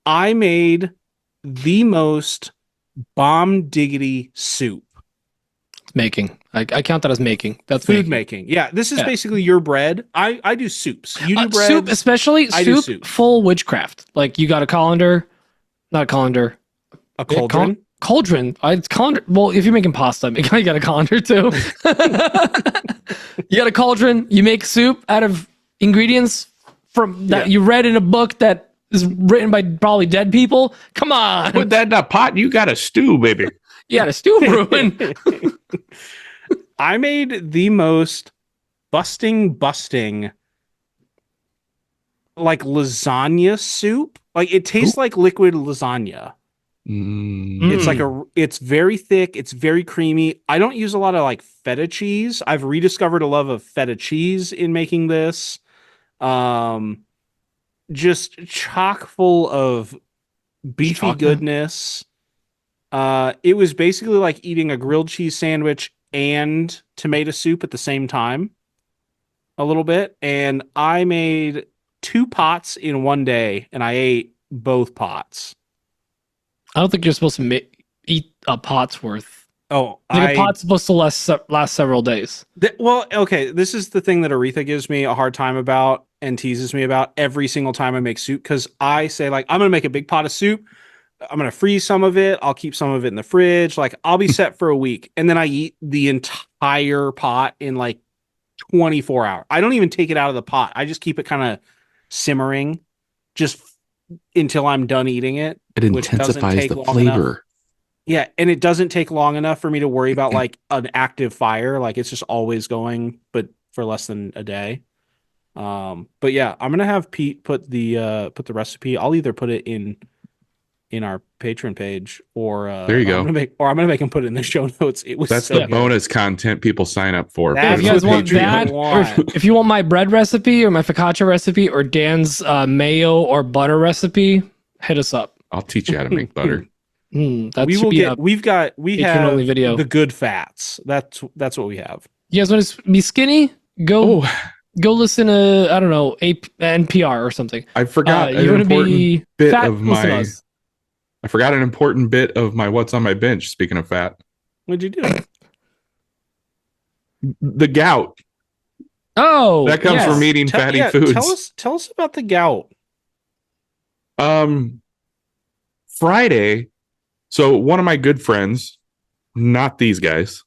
I made the most bomb diggity soup. Making. I count that as making. That's Food making. Yeah, this is basically your bread. I do soups. You do bread. Soup, especially I do soup, soup. full witchcraft. Like, you got a colander, not a colander. A cauldron. Cauldron. It's colander. Well, if you're making pasta, you got a colander too. You got a cauldron. You make soup out of ingredients from that you read in a book that is written by probably dead people. Come on. Put that in a pot and you got a stew, baby. You got a stew brewing. I made the most busting like lasagna soup. Like, it tastes like liquid lasagna. It's like it's very thick. It's very creamy. I don't use a lot of like feta cheese. I've rediscovered a love of feta cheese in making this. Just chock full of beefy goodness. It was basically like eating a grilled cheese sandwich and tomato soup at the same time, a little bit. And I made 2 pots in one day, and I ate both pots. I don't think you're supposed to eat a pot's worth. Oh, I think a pot's supposed to last several days. Well, okay. This is the thing that Aretha gives me a hard time about and teases me about every single time I make soup, because I say, like, I'm going to make a big pot of soup. I'm going to freeze some of it. I'll keep some of it in the fridge. Like, I'll be set for a week. And then I eat the entire pot in like 24 hours. I don't even take it out of the pot. I just keep it kind of simmering just until I'm done eating it. It which doesn't intensifies take the long flavor. enough. Yeah, and it doesn't take long enough for me to worry about like an active fire. Like, it's just always going, but for less than a day. But yeah, I'm gonna have Pete put the recipe. I'll either put it in our Patreon page, or there you go. I'm gonna make him put it in the show notes. It was That's so the good. bonus content people sign up for. That's If you guys want that, Patreon. or if you want my bread recipe or my focaccia recipe or Dan's mayo or butter recipe, hit us up. I'll teach you how to make butter. That we should will be get. a We have Patreon-only video. the good fats. That's what we have. You guys want to be skinny? Go listen to, I don't know, NPR or something. I forgot you want to be bit fat? of Listen to my. us. I forgot an important bit of my what's on my bench. Speaking of fat, What'd you do? the gout Oh, that comes yes. from eating fatty foods. Tell us about the gout. Friday. So one of my good friends, not these guys,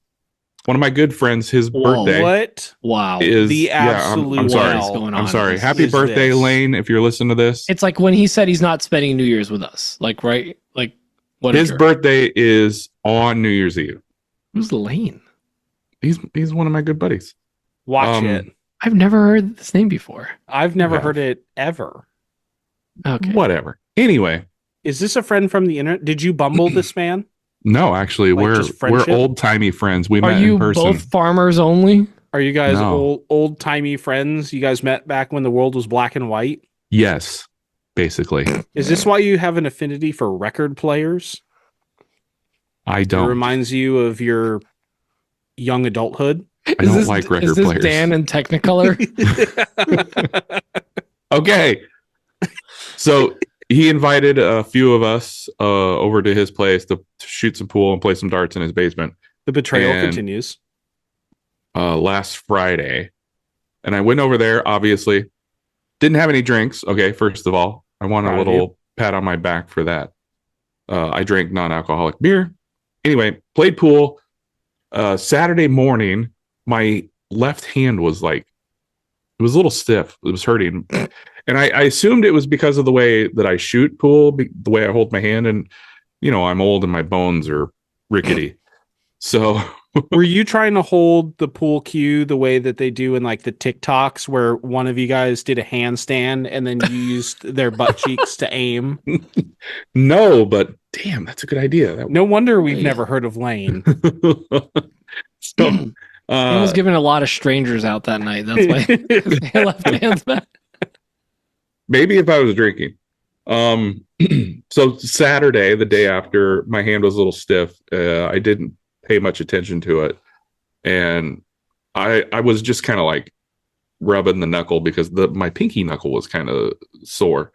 one of my good friends, his birthday What? Wow. is The absolute I'm sorry. hell going I'm on? sorry. Happy is birthday, this? Lane. If you're listening to this, It's like when he said he's not spending New Year's with us. Like, right? Like, what? his birthday is on New Year's Eve. Who's Lane? He's one of my good buddies. Watch it. I've never heard this name before. I've never Yeah. heard it ever. Okay. Whatever. Anyway, Is this a friend from the internet? Did you bumble this man? no, actually, Like we're just friendship? old timey friends. We Are met you in person. both farmers only? Are you guys No. old timey friends? You guys met back when the world was black and white? Yes, basically. Is this why you have an affinity for record players? I It don't. reminds you of your young adulthood. I don't like record is this players. Dan in Technicolor? Okay. So he invited a few of us over to his place to shoot some pool and play some darts in his basement The betrayal And- continues. last Friday. And I went over there, obviously. Didn't have any drinks. Okay, first of all, I want Proud a of little pat on my back for that. I drank non-alcoholic beer. Anyway, played pool. Saturday morning, my left hand was like, it was a little stiff. It was hurting. And I assumed it was because of the way that I shoot pool, the way I hold my hand. And, you know, I'm old and my bones are rickety. So Were you trying to hold the pool cue the way that they do in like the TikToks where one of you guys did a handstand and then you used their butt cheeks to aim? no, but damn, that's a good idea. That, No wonder we've never heard of Lane. so, He was giving a lot of strangers out that night. That's why his left hand's back. maybe if I was drinking. So Saturday, the day after, my hand was a little stiff. I didn't pay much attention to it, and I was just kind of like rubbing the knuckle because my pinky knuckle was kind of sore.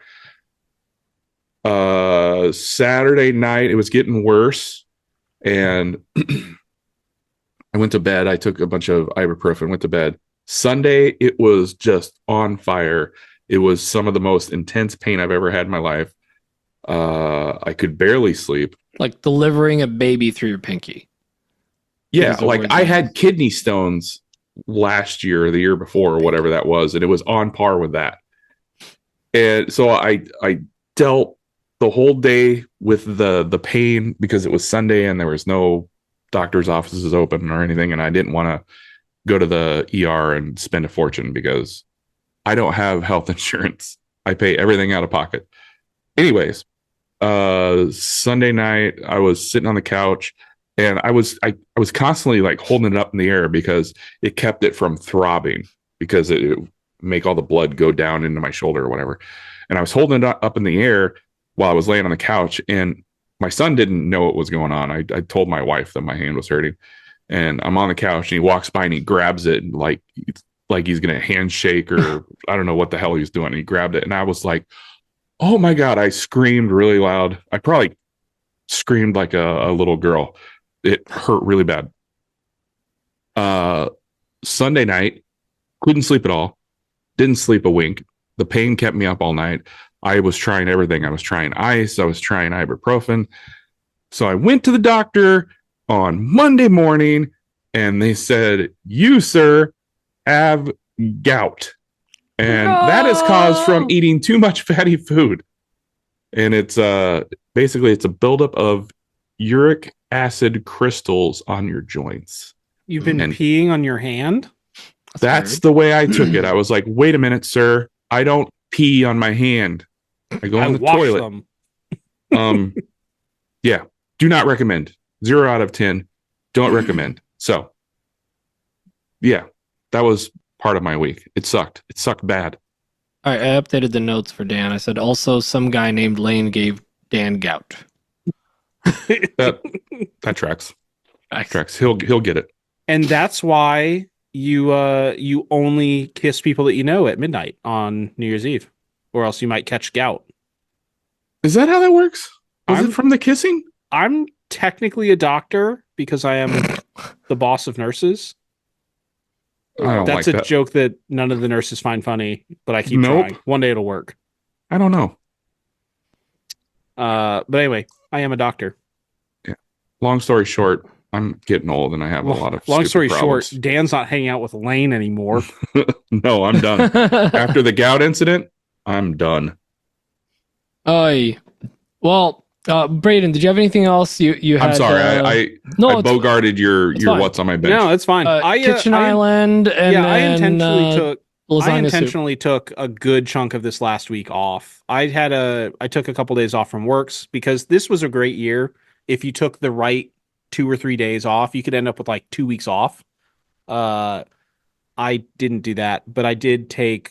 Saturday night, it was getting worse, and I went to bed. I took a bunch of ibuprofen, went to bed. Sunday, it was just on fire. It was some of the most intense pain I've ever had in my life. I could barely sleep. Like delivering a baby through your pinky. Yeah, Those are like words I you had use. kidney stones last year or the year before or whatever that was, and it was on par with that. And so I dealt the whole day with the pain because it was Sunday and there was no doctor's offices open or anything, and I didn't want to go to the ER and spend a fortune because I don't have health insurance. I pay everything out of pocket. Anyways, Sunday night I was sitting on the couch and I was constantly like holding it up in the air because it kept it from throbbing because it would make all the blood go down into my shoulder or whatever. And I was holding it up in the air while I was laying on the couch, and my son didn't know what was going on. I told my wife that my hand was hurting, and I'm on the couch and he walks by and he grabs it and like he's gonna handshake or I don't know what the hell he was doing. And he grabbed it and I was like, oh my God, I screamed really loud. I probably screamed like a little girl. It hurt really bad. Sunday night, couldn't sleep at all. Didn't sleep a wink. The pain kept me up all night. I was trying everything. I was trying ice. I was trying ibuprofen. So I went to the doctor on Monday morning, and they said, "You, sir, have gout." And that is caused from eating too much fatty food. And it's basically it's a buildup of uric acid crystals on your joints. You've been peeing on your hand? That's the way I took it. I was like, wait a minute, sir. I don't pee on my hand. I go in the wash toilet. them. Yeah. Do not recommend. 0 out of 10. Don't recommend. So, yeah, that was part of my week. It sucked. It sucked bad. All right, I updated the notes for Dan. I said also some guy named Lane gave Dan gout. That tracks. Tracks. He'll get it. And that's why you only kiss people that you know at midnight on New Year's Eve, or else you might catch gout. Is that how that works? Was it from the kissing? I'm technically a doctor because I am the boss of nurses. That's a joke that none of the nurses find funny, but I keep trying. One day it'll work. I don't know. But anyway, I am a doctor. Yeah. Long story short, I'm getting old and I have a lot of long story problems. short, Dan's not hanging out with Lane anymore. No, I'm done. After the gout incident, I'm done. Well, Braden, did you have anything else you had? I'm sorry. I bogarted your what's on my bench. No, it's fine. Kitchen Island and I intentionally took a good chunk of this last week off. I took a couple days off from works because this was a great year. If you took the right 2 or 3 days off, you could end up with like 2 weeks off. I didn't do that, but I did take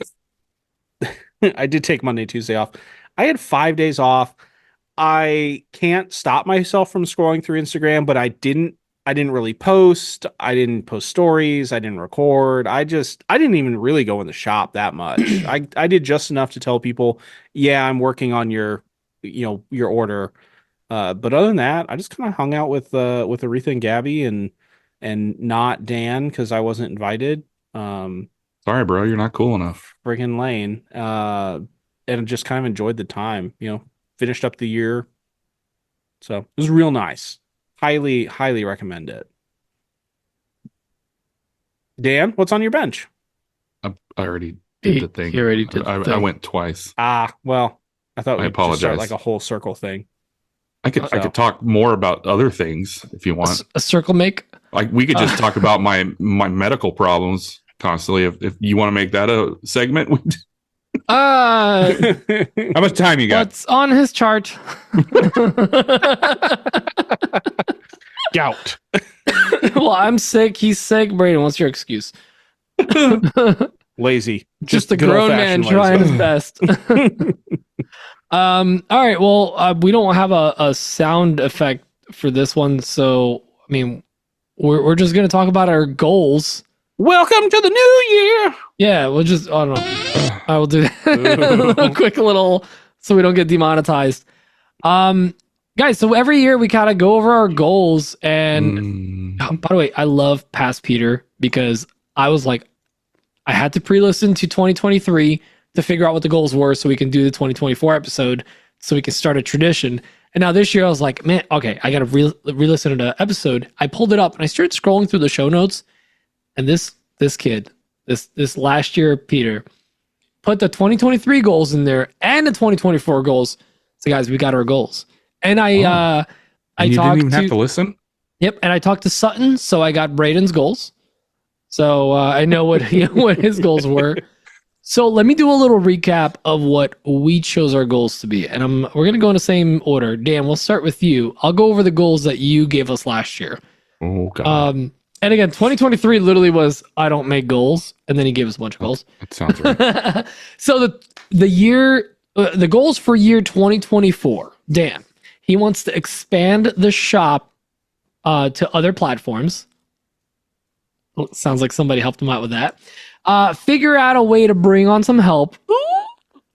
Monday, Tuesday off. I had 5 days off. I can't stop myself from scrolling through Instagram, but I didn't really post. I didn't post stories. I didn't record. I didn't even really go in the shop that much. I did just enough to tell people, yeah, I'm working on your order. But other than that, I just kind of hung out with Aretha and Gabby and not Dan because I wasn't invited. Sorry, bro, you're not cool enough. Friggin' Lane. And just kind of enjoyed the time. Finished up the year. So it was real nice. Highly, highly recommend it. Dan, what's on your bench? I already did the thing. You already did. I went twice. Well, I thought we'd apologize. Just start like a whole circle thing. I could talk more about other things if you want. A circle make? Like we could just talk about my medical problems constantly. If you want to make that a segment. How much time you got? What's on his chart? Gout. Well, I'm sick. He's sick. Braden, what's your excuse? Lazy. Just a grown man trying his best. All right. Well, we don't have a sound effect for this one, so I mean, we're just gonna talk about our goals. Welcome to the new year. Yeah, we'll just. I don't know. I will do that. a quick little, so we don't get demonetized. Guys, so every year we kind of go over our goals, and by the way, I love Past Peter because I was like, I had to pre-listen to 2023 to figure out what the goals were, so we can do the 2024 episode, so we can start a tradition. And now this year, I was like, man, okay, I got to re-listen to the episode. I pulled it up and I started scrolling through the show notes, and this kid, this last year, Peter, put the 2023 goals in there and the 2024 goals. So guys, we got our goals. And I talked didn't even have to listen? Yep, and I talked to Sutton, so I got Braden's goals. So I know what his goals were. So let me do a little recap of what we chose our goals to be. And we're going to go in the same order. Dan, we'll start with you. I'll go over the goals that you gave us last year. Oh, God. And again, 2023 literally was, I don't make goals. And then he gave us a bunch of goals. That sounds right. So the goals for year 2024, Dan, he wants to expand the shop to other platforms. Well, sounds like somebody helped him out with that. Figure out a way to bring on some help. Ooh,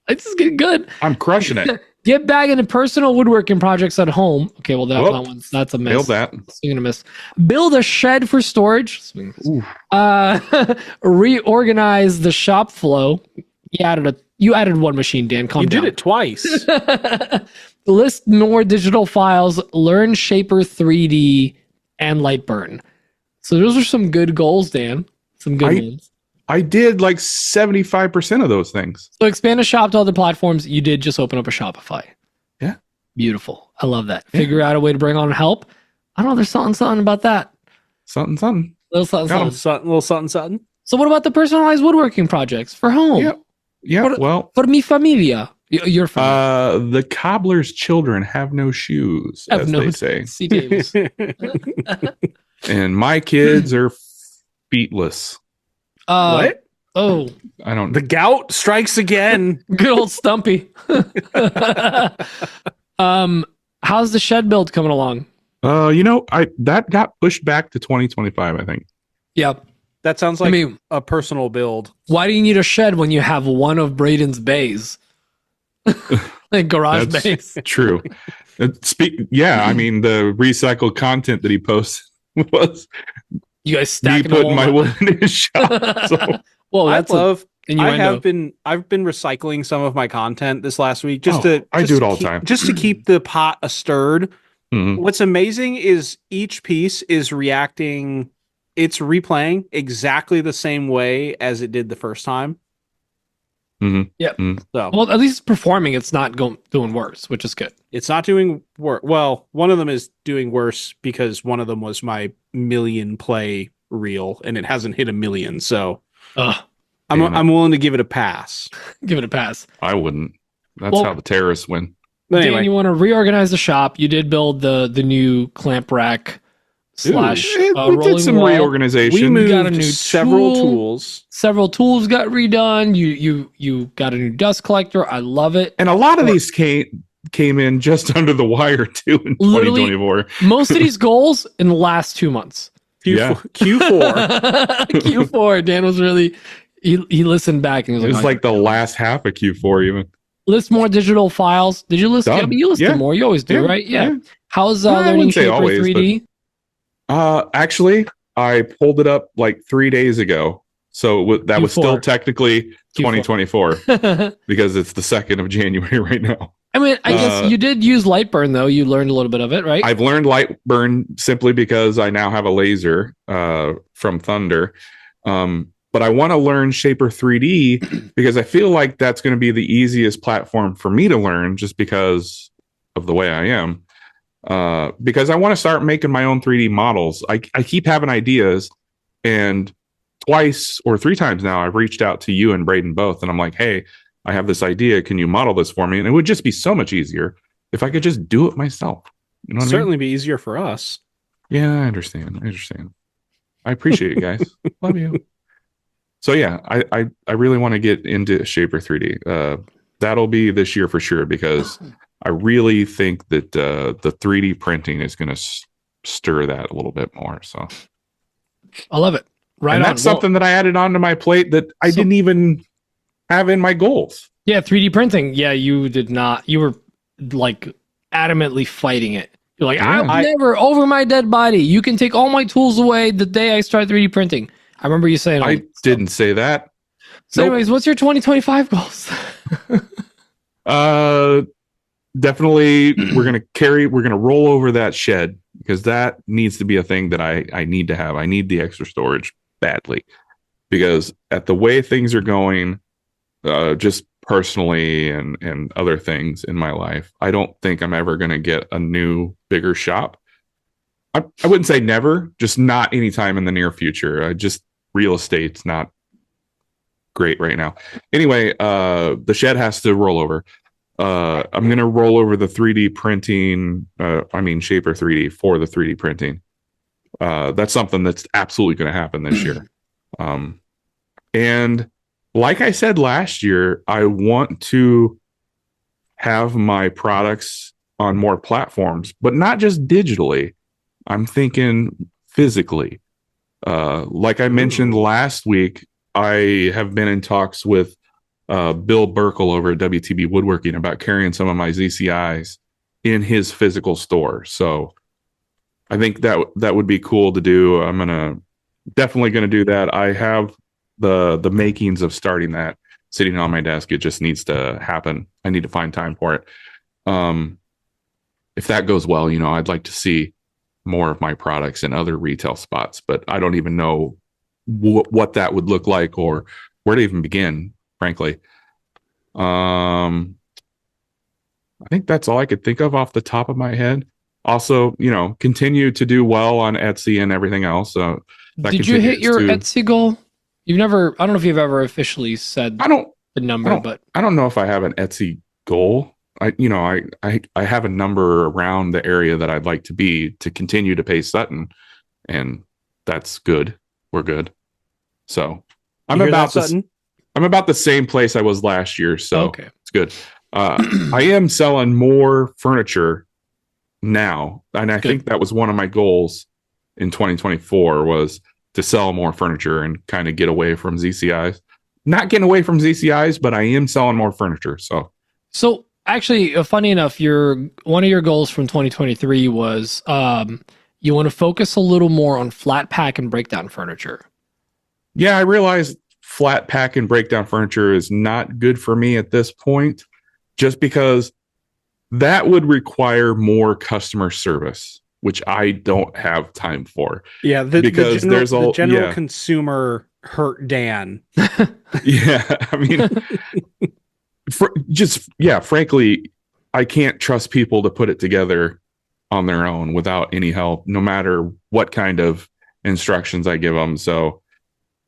it's just getting good. I'm crushing it. Get back into personal woodworking projects at home. Okay, well, that's a miss. Nailed that. Swing and a miss. Build a shed for storage. Swing and a miss. Reorganize the shop flow. You added one machine, Dan. Calm down. You did it twice. List more digital files. Learn Shaper 3D and Lightburn. So those are some good goals, Dan. Some good ones. I did like 75% of those things. So expand a shop to other platforms. You did just open up a Shopify. Yeah. Beautiful. I love that. Figure out a way to bring on help. I don't know. There's something about that. Something. Little something. Something. So what about the personalized woodworking projects for home? Yeah. For mi familia. Your family. The cobbler's children have no shoes, as they say. See tables. And my kids are feetless. What? Oh, I don't. The gout strikes again. good old Stumpy. How's the shed build coming along? That got pushed back to 2025, I think. Yeah. That sounds like a personal build. Why do you need a shed when you have one of Braden's bays? Like garage bays. True. I mean, the recycled content that he posts was you guys me stacking putting my wood in his shop. So. Well, I've been innuendo. I've been recycling some of my content this last week just to do it all the time. Just to keep the pot stirred. Mm-hmm. What's amazing is each piece is reacting, it's replaying exactly the same way as it did the first time. Mm-hmm. Yep. Mm-hmm. So, well, at least it's performing. It's not doing worse, which is good. It's not doing worse. Well, one of them is doing worse because one of them was my million play reel and it hasn't hit 1 million. So I'm willing to give it a pass. Give it a pass. I wouldn't. That's how the terrorists win. But anyway, Dan, you want to reorganize the shop. You did build the new clamp rack / we did some wall. reorganization. we moved got a new several tool. tools. Several tools got redone. You got a new dust collector. I love it. And a lot of these came in just under the wire too in Literally, 2024. Most of these goals in the last 2 months. Q4. Q4. Dan was really he listened back and he It was was like the last half of Q4 even. list more digital files. Did you list? I mean, you listed more. You always do, right? Yeah. How's learning Shaper 3D? Actually, I pulled it up like 3 days ago. So that was still technically 2024 because it's the 2nd of January right now. I mean, I guess you did use Lightburn, though. You learned a little bit of it, right? I've learned Lightburn simply because I now have a laser from Thunder. But I want to learn Shaper 3D because I feel like that's going to be the easiest platform for me to learn just because of the way I am. Because I want to start making my own 3D models. I keep having ideas, and twice or 3 times now I've reached out to you and Braden both, and I'm like, hey, I have this idea. Can you model this for me? And it would just be so much easier if I could just do it myself. You know what Certainly I mean? be easier for us. Yeah, I understand. I appreciate you guys. Love you. So yeah, I really want to get into Shaper 3D. That'll be this year for sure because I really think that the 3D printing is going to stir that a little bit more. So I love it. Right, and that's something that I added onto my plate that I didn't even have in my goals. Yeah, 3D printing. Yeah, you did not. You were like adamantly fighting it. You're like, I'll never over my dead body. You can take all my tools away the day I start 3D printing. I remember you saying. I didn't say that. So, anyways, what's your 2025 goals? Definitely, we're gonna roll over that shed because that needs to be a thing that I need to have. I need the extra storage badly because at the way things are going, just personally and other things in my life, I don't think I'm ever gonna get a new bigger shop. I wouldn't say never, just not anytime in the near future. Real estate's not great right now. Anyway, the shed has to roll over. I'm going to roll over the 3D printing. Shaper 3D for the 3D printing. That's something that's absolutely going to happen this year. And like I said last year, I want to have my products on more platforms, but not just digitally. I'm thinking physically. Like I mentioned last week, I have been in talks with Bill Burkle over at WTB Woodworking about carrying some of my ZCIs in his physical store. So I think that would be cool to do. I'm definitely gonna do that. I have the makings of starting that sitting on my desk. It just needs to happen. I need to find time for it. If that goes well, I'd like to see more of my products in other retail spots, but I don't even know what that would look like or where to even begin, frankly. I think that's all I could think of off the top of my head. Also, continue to do well on Etsy and everything else. Did you hit your Etsy goal? I don't know if you've ever officially said the number, but I don't know if I have an Etsy goal. I have a number around the area that I'd like to be to continue to pay Sutton, and that's good. We're good. So I'm about the same place I was last year. So okay. It's good. I am selling more furniture now, and I think that was one of my goals in 2024 was to sell more furniture and kind of get away from ZCIs. Not getting away from ZCIs, but I am selling more furniture. So actually, funny enough, one of your goals from 2023 was you want to focus a little more on flat pack and breakdown furniture. Yeah, I realize flat pack and breakdown furniture is not good for me at this point, just because that would require more customer service, which I don't have time for. Yeah, because there's the general consumer hurt Dan. Yeah, I mean, frankly, I can't trust people to put it together on their own without any help, no matter what kind of instructions I give them. So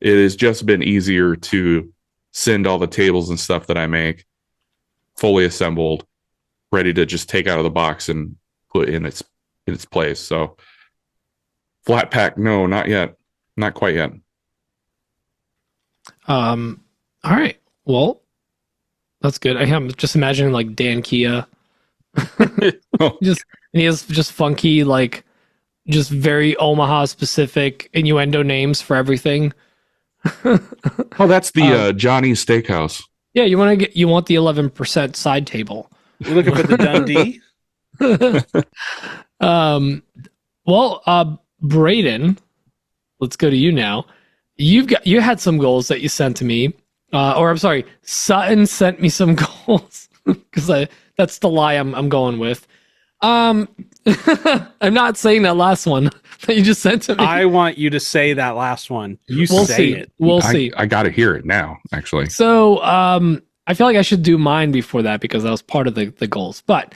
it has just been easier to send all the tables and stuff that I make fully assembled, ready to just take out of the box and put in its place. So flat pack, no, not yet. Not quite yet. All right. Well, that's good. I'm just imagining like Dan Kia. And he has just funky, like just very Omaha specific innuendo names for everything. Oh, that's the Johnny's Steakhouse. Yeah, you want the 11% side table. We're looking for the Dundee. Braden, let's go to you now. You had some goals that you sent to me. Or I'm sorry, Sutton sent me some goals because that's the lie I'm going with. I'm not saying that last one that you just sent to me. I want you to say that last one. We'll see. It. We'll see. I got to hear it now, actually. So, I feel like I should do mine before that because that was part of the goals. But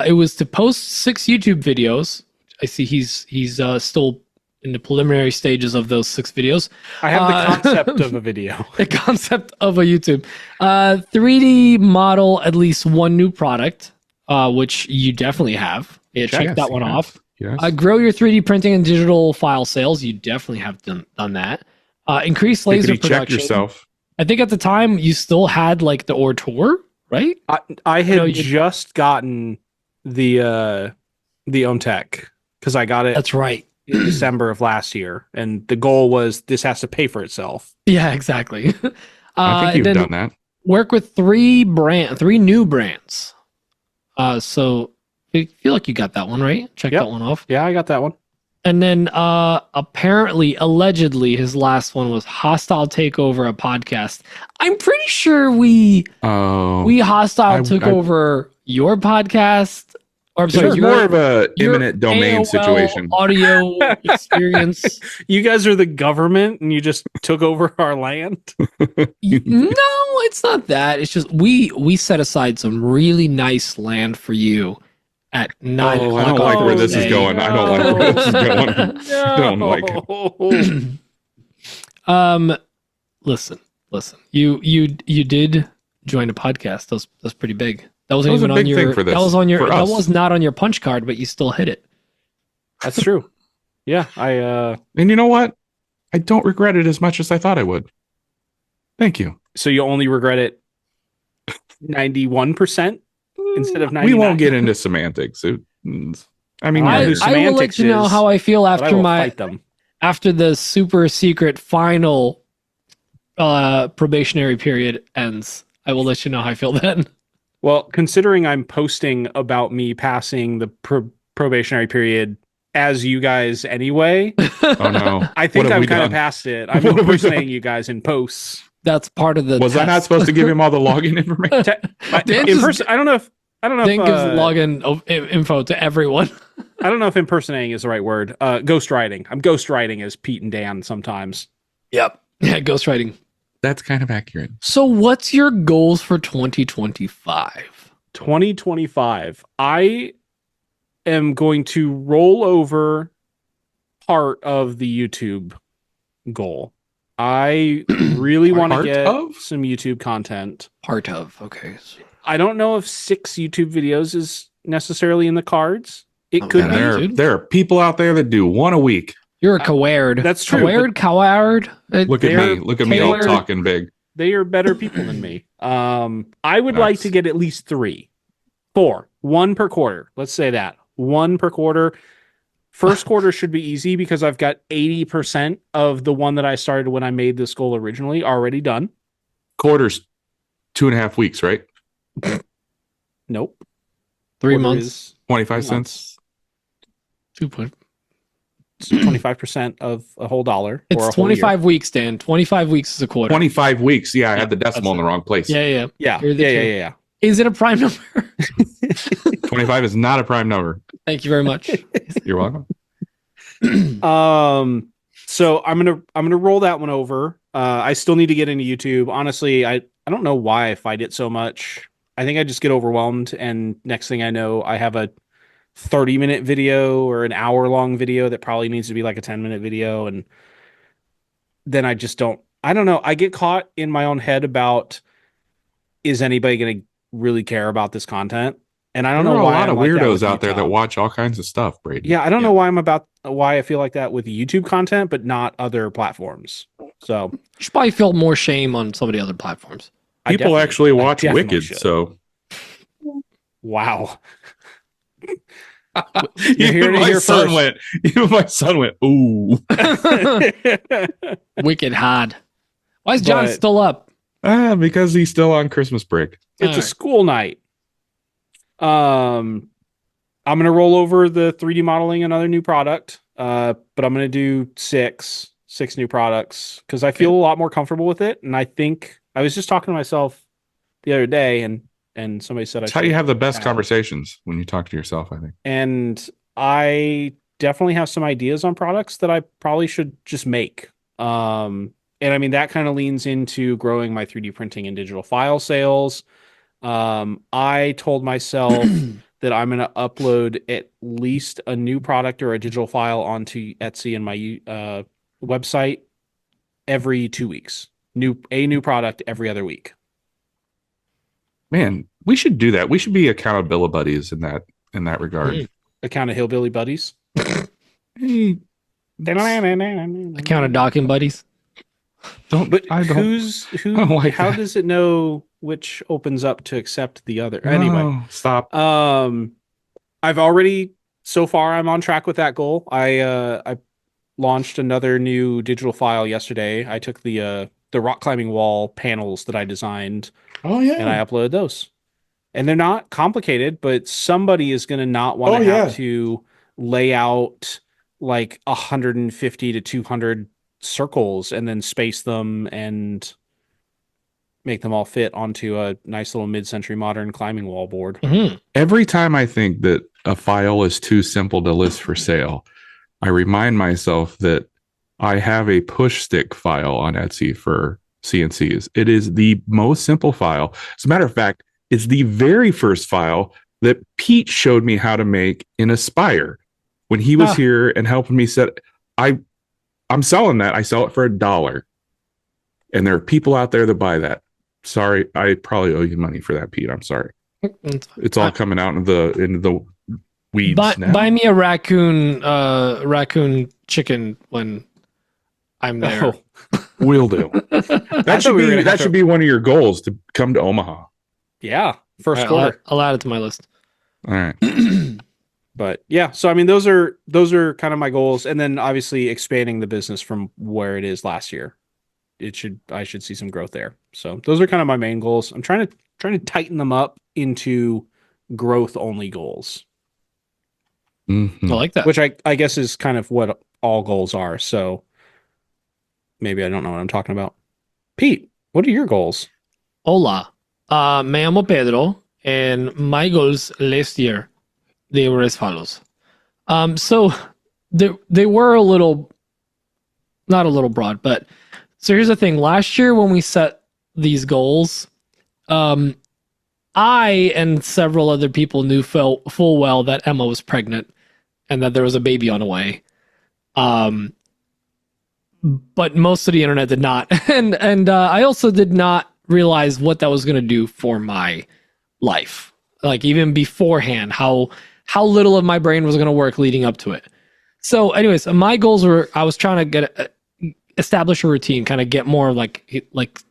it was to post 6 YouTube videos. I see he's still in the preliminary stages of those 6 videos. I have the concept of a video. The concept of a YouTube. 3D model at least one new product, which you definitely have. Yeah, check that one off. Yes. Grow your 3D printing and digital file sales. You definitely have done that. Increase laser production. Check yourself. I think at the time you still had like the Ortour, right? I had just gotten the OMTech because I got it. That's right. In December of last year, and the goal was this has to pay for itself. Yeah, exactly. I think you've done that. Work with 3 new brands. So I feel like you got that one right. Check that one off. Yeah, I got that one. And then allegedly, his last one was Hostile Takeover, a podcast. I'm pretty sure we took over your podcast. Or I'm sorry, it's more of a imminent domain AOL situation. Audio experience. You guys are the government, and you just took over our land. No, it's not that. It's just we set aside some really nice land for you at 9 o'clock. I don't like where this is going. I don't like where this is going. I don't like it. Listen. You did join a podcast. That's pretty big. That wasn't even on your. That was on your. That was not on your punch card, but you still hit it. That's true. Yeah, and you know what? I don't regret it as much as I thought I would. Thank you. So you only regret it 91% instead of 99%. We won't get into semantics. I will let you know how I feel after the super secret final probationary period ends. I will let you know how I feel then. Well, considering I'm posting about me passing the probationary period as you guys anyway, Oh no! I think What have I'm we kind of done? past it. I'm What have we impersonating done? you guys in posts. That's part of the Was I not test. supposed to give him all the login information? Dan In just- person, I don't know if Dan gives login info to everyone. I don't know if impersonating is the right word. Ghostwriting. I'm ghostwriting as Pete and Dan sometimes. Yep. Yeah, ghostwriting. That's kind of accurate. So what's your goals for 2025? 2025. I am going to roll over part of the YouTube goal. I really want to Part get of? some YouTube content. Part of. Okay. I don't know if 6 YouTube videos is necessarily in the cards. It could And be. dude. there are people out there that do one a week. You're a coward. That's true, Coward. Look at They're me. Look at me all tailored. talking big. They are better people than me. I would like Nice. to get at least 3, 4, 1 per quarter. Let's say that 1 per quarter. First quarter should be easy because I've got 80% of the one that I started when I made this goal originally already done. Quarters, 2.5 weeks, right? Nope. 3 Quarter months. is 25 3 cents. 2 point. 25% of a whole dollar. It's or a whole 25 weeks, Dan. 25 weeks is a quarter. 25 weeks. Yeah, I Yeah, had the decimal in that's the wrong place. Yeah. year. Yeah. You're the two. Yeah. Is it a prime number? 25 is not a prime number. Thank you very much. You're welcome. So I'm gonna roll that one over. I still need to get into YouTube. Honestly, I don't know why I fight it so much. I think I just get overwhelmed, and next thing I know, I have a 30-minute video or an hour-long video that probably needs to be like a 10-minute video, and then I just don't. I don't know. I get caught in my own head about, is anybody going to really care about this content? And I don't There know are a why lot I'm of like that weirdos with out there that YouTube. watch all kinds of stuff, Brady. Yeah, I don't know why I feel like that with YouTube content, but not other platforms. So You should probably feel more shame on some of the other platforms. I People definitely- actually I watch definitely Wicked, should. so Wow. even hearing it my here son first. went. Even my son went. Ooh, Wicked hard. Why is John But- still up? because he's still on Christmas break. It's a Alright. school night. I'm gonna roll over the 3D modeling another new product. But I'm gonna do six new products because I feel a lot more comfortable with it. And I think I was just talking to myself the other day, and somebody said That's how you have the best Yeah. conversations, when you talk to yourself, I think. and I definitely have some ideas on products that I probably should just make. And I mean, that kind of leans into growing my 3D printing and digital file sales. I told myself that I'm going to upload at least a new product or a digital file onto Etsy and my website every 2 weeks. A new product every other week. Man, we should do that. We should be accountability buddies in that regard. Mm. Account of hillbilly buddies. Hey, Account of docking buddies. But I don't. who? I don't like how that. does it know which opens up to accept the other? Anyway, No, stop. I've already so far I'm on track with that goal. I launched another new digital file yesterday. I took the rock climbing wall panels that I designed Oh yeah. and I uploaded those. And they're not complicated, but somebody is going to not want Oh, to have yeah. to lay out like 150 to 200 circles and then space them and make them all fit onto a nice little mid-century modern climbing wall board. Mhm. Every time I think that a file is too simple to list for sale, I remind myself that I have a push stick file on Etsy for CNCs. It is the most simple file. As a matter of fact, it's the very first file that Pete showed me how to make in Aspire when he was Ah. here and helping me set. I'm selling that. I sell it for $1, and there are people out there that buy that. Sorry, I probably owe you money for that, Pete. I'm sorry. It's all coming out into the weeds now. Buy me a raccoon chicken when I'm there. Oh, Will do. I That thought should we were be gonna have to- should be one of your goals, to come to Omaha. yeah, first All right, quarter. I'll add it to my list. All right. But yeah, so I mean, those are kind of my goals, and then obviously expanding the business from where it is last year, I should see some growth there. So those are kind of my main goals. I'm trying to tighten them up into growth only goals, I like that. which I guess is kind of what all goals are. So maybe I don't know what I'm talking about. Pete, what are your goals? Hola, me llamo Pedro, and my goals last year, they were as follows. So they were a little, not a little broad, but so here's the thing. Last year when we set these goals, I and several other people knew full well that Emma was pregnant and that there was a baby on the way. But most of the internet did not, and I also did not realize what that was going to do for my life. Like even beforehand, how little of my brain was going to work leading up to it. So, anyways, my goals were I was trying to establish a routine, kind of get more like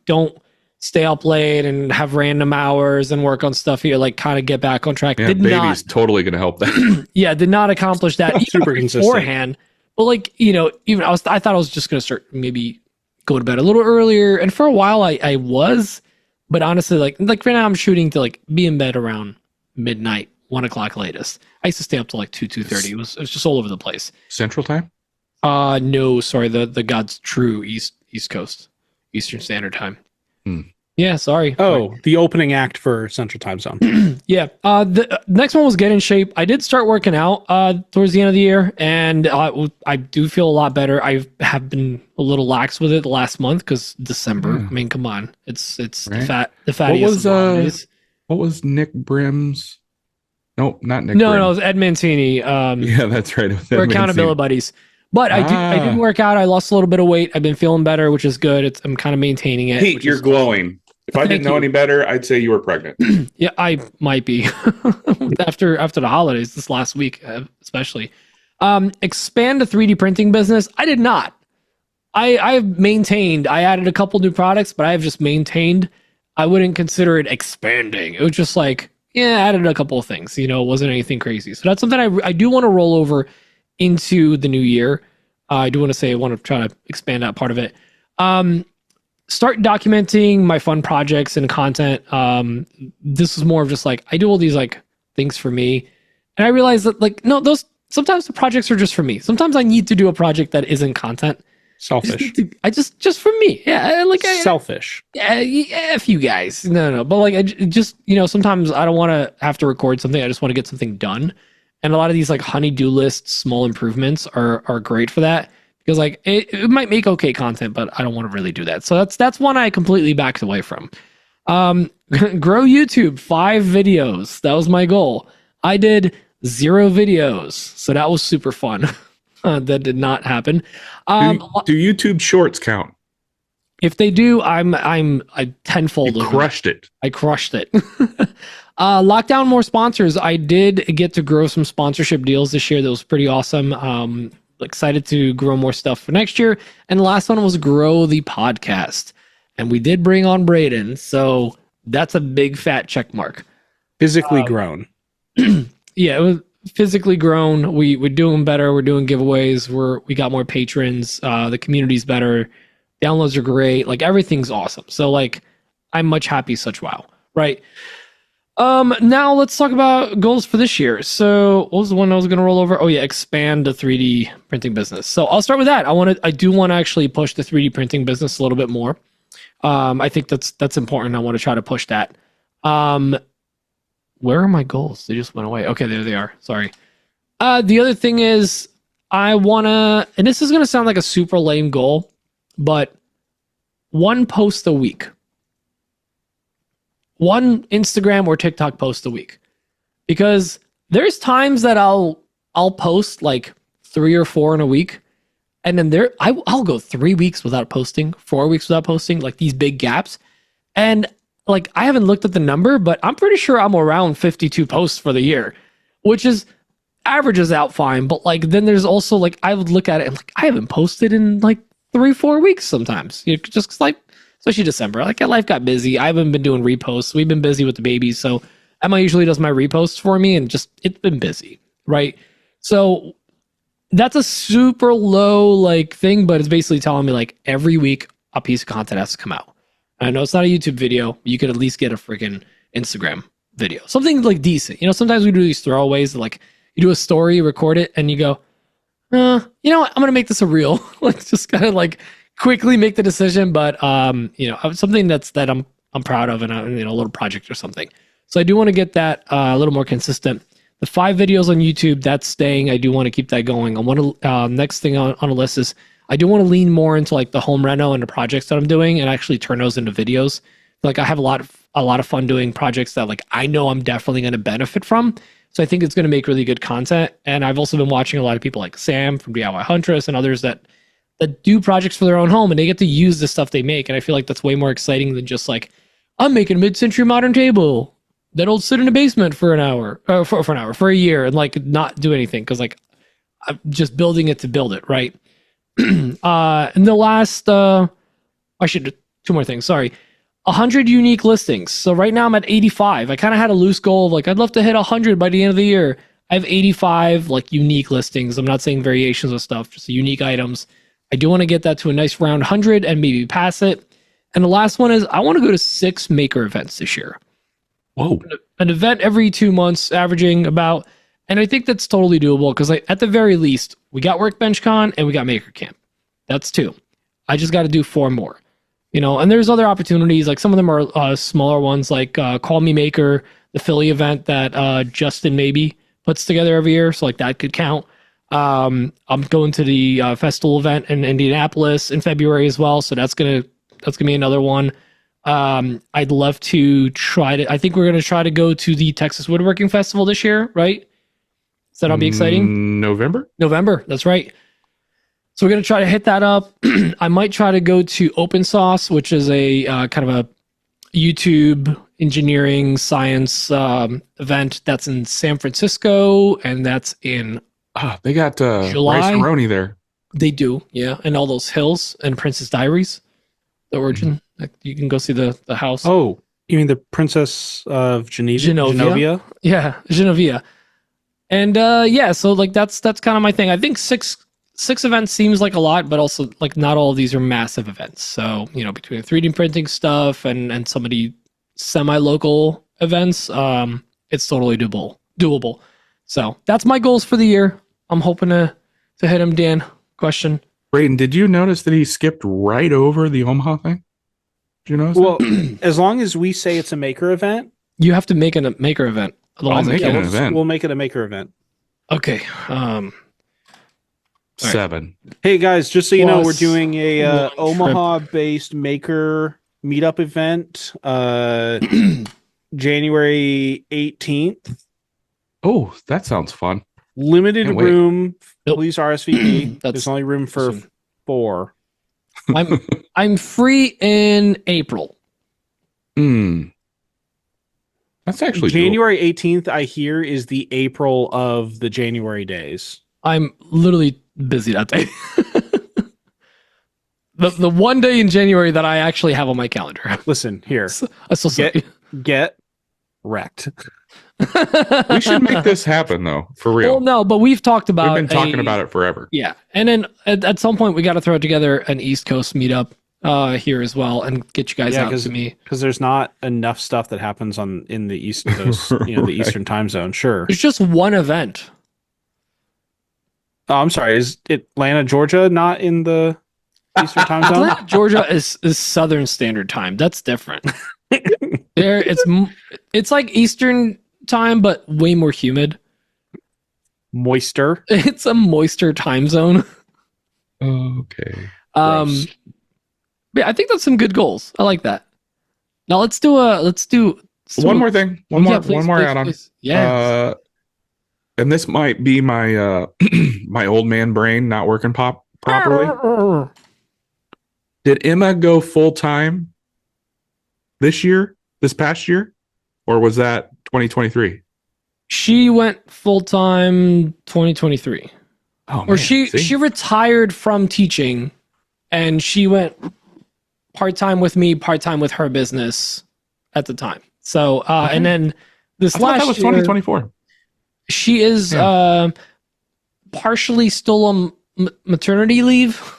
don't stay up late and have random hours and work on stuff here. Like kind of get back on track. Yeah, baby's totally going to help that. Yeah, did not accomplish that Super consistent. beforehand. But like, even I thought I was just going to start maybe go to bed a little earlier. And for a while I was, but honestly, like right now I'm shooting to like be in bed around midnight, 1 o'clock latest. I used to stay up till like 2:30. It was just all over the place. Central time? No, sorry. The God's true East Coast, Eastern Standard Time. Yeah, sorry. Oh, the opening act for Central Time Zone. Yeah. The next one was get in shape. I did start working out towards the end of the year, and I do feel a lot better. I have been a little lax with it the last month because December. I mean, come on, it's Right. the fattiest. What was Nick Brim's? Nope, not Nick. No, Brim. it was Ed Mancini. Yeah, that's right. We're accountability buddies. But I did work out. I lost a little bit of weight. I've been feeling better, which is good. I'm kind of maintaining it. Pete, you're glowing. If I didn't know any better, I'd say you were pregnant. Yeah, I might be after the holidays this last week, especially. Expand the 3D printing business. I did not. I've maintained. I added a couple new products, but I've just maintained. I wouldn't consider it expanding. It was just like, yeah, I added a couple of things. It wasn't anything crazy. So that's something I do want to roll over into the new year. I do want to say I want to try to expand that part of it. Start documenting my fun projects and content. This is more of just like I do all these like things for me, and I realize that like no, those sometimes the projects are just for me. Sometimes I need to do a project that isn't content. Selfish. I just for me. Yeah, like selfish. Yeah, F you guys. No. But like I just sometimes I don't want to have to record something. I just want to get something done. And a lot of these like honey-do lists, small improvements are great for that. Because like it might make okay content, but I don't want to really do that. So that's one I completely backed away from. Grow YouTube 5 videos. That was my goal. I did 0 videos, so that was super fun. That did not happen. Do YouTube Shorts count? If they do, I tenfold. You crushed it. I crushed it. Lock down more sponsors. I did get to grow some sponsorship deals this year. That was pretty awesome. Excited to grow more stuff for next year. And the last one was grow the podcast. And we did bring on Braden. So that's a big fat check mark. Physically grown. Yeah, it was physically grown. We're doing better. We're doing giveaways. We got more patrons. The community's better. Downloads are great. Like everything's awesome. So like I'm much happy such wow. Right. Now let's talk about goals for this year. So what was the one I was going to roll over? Oh yeah, expand the 3D printing business. So I'll start with that. I do want to actually push the 3D printing business a little bit more. I think that's important. I want to try to push that. Where are my goals? They just went away. Okay, there they are. Sorry. The other thing is I want to, and this is going to sound like a super lame goal, but 1 post a week. 1 Instagram or TikTok post a week, because there's times that I'll post like 3 or 4 in a week, and then I'll go 3 weeks without posting, 4 weeks without posting, like these big gaps, and like I haven't looked at the number, but I'm pretty sure I'm around 52 posts for the year, which is averages out fine. But like then there's also like I would look at it and like I haven't posted in like 3-4 weeks sometimes, just 'cause like. Especially December. Like life got busy. I haven't been doing reposts. We've been busy with the babies. So Emma usually does my reposts for me and just it's been busy. Right. So that's a super low like thing, but it's basically telling me like every week a piece of content has to come out. And I know it's not a YouTube video, but you could at least get a freaking Instagram video, something like decent. Sometimes we do these throwaways, like you do a story, record it, and you go, you know what? I'm gonna make this a reel. Let's just kind of like quickly make the decision, but something that I'm proud of, and a little project or something. So I do want to get that a little more consistent. The 5 videos on YouTube, that's staying. I do want to keep that going. I want to next thing on the list is I do want to lean more into like the home reno and the projects that I'm doing, and actually turn those into videos. Like I have a lot of fun doing projects that like I know I'm definitely going to benefit from. So I think it's going to make really good content. And I've also been watching a lot of people like Sam from DIY Huntress and others that do projects for their own home, and they get to use the stuff they make. And I feel like that's way more exciting than just like, I'm making a mid-century modern table that'll sit in a basement for an hour, for a year, and like not do anything, because like I'm just building it to build it, right? And the last, two more things. Sorry, 100 unique listings. So right now I'm at 85. I kind of had a loose goal of like I'd love to hit 100 by the end of the year. I have 85 like unique listings. I'm not saying variations of stuff, just unique items. I do want to get that to a nice round 100 and maybe pass it. And the last one is I want to go to 6 maker events this year. Whoa. An event every 2 months, averaging about, and I think that's totally doable because at the very least, we got Workbench Con and we got Maker Camp. That's 2. I just got to do 4 more. And there's other opportunities, like some of them are smaller ones, like Call Me Maker, the Philly event that Justin maybe puts together every year. So like that could count. I'm going to the festival event in Indianapolis in February as well. So that's gonna be another one. I'd love to I think we're gonna try to go to the Texas Woodworking Festival this year, right? So that'll be exciting. November, that's right. So we're gonna try to hit that up. I might try to go to Open Sauce, which is a kind of a YouTube engineering science event that's in San Francisco, and that's in they got July. Rice Aroni there. They do, yeah, and all those hills and Princess Diaries, the origin. Like, you can go see the house. Oh, you mean the Princess of Genovia? Yeah, Genovia. And so like that's kind of my thing. I think six events seems like a lot, but also like not all of these are massive events. So between the 3D printing stuff and some of the semi-local events, it's totally doable. So that's my goals for the year. I'm hoping to hit them. Dan, question. Braden, did you notice that he skipped right over the Omaha thing? Did you notice? Well, as long as we say it's a maker event, you have to make a maker event. Otherwise, I'll make it an event. We'll make it a maker event. Okay. 7. Hey guys, just so you know, we're doing a Omaha-based maker meetup event, January 18th. Oh, that sounds fun. Limited room. Nope. Please RSVP. There's only room for 4. I'm free in April. That's actually January 18th, I hear, is the April of the January days. I'm literally busy that day. the one day in January that I actually have on my calendar. Listen, here. Get wrecked. We should make this happen, though, for real. Well, no, but we've talked about We've been talking about it forever. Yeah. And then at some point, we got to throw together an East Coast meetup here as well and get you guys out to me. Because there's not enough stuff that happens in the East Coast, the Eastern time zone. Sure. There's just one event. Oh, I'm sorry. Is Atlanta, Georgia not in the Eastern time zone? Atlanta, Georgia is Southern Standard Time. That's different. It's like Eastern time, but way more humid. Moister. It's a moister time zone. Okay. Yeah, I think that's some good goals. I like that. Now let's do one more thing. One more add-on. Yeah. And this might be my my old man brain not working properly. Did Emma go full time this past year, or was that 2023? She went full time 2023. Oh, or she retired from teaching, and she went part time with me, part time with her business at the time. So and then this last that was 2024. She is partially still on maternity leave.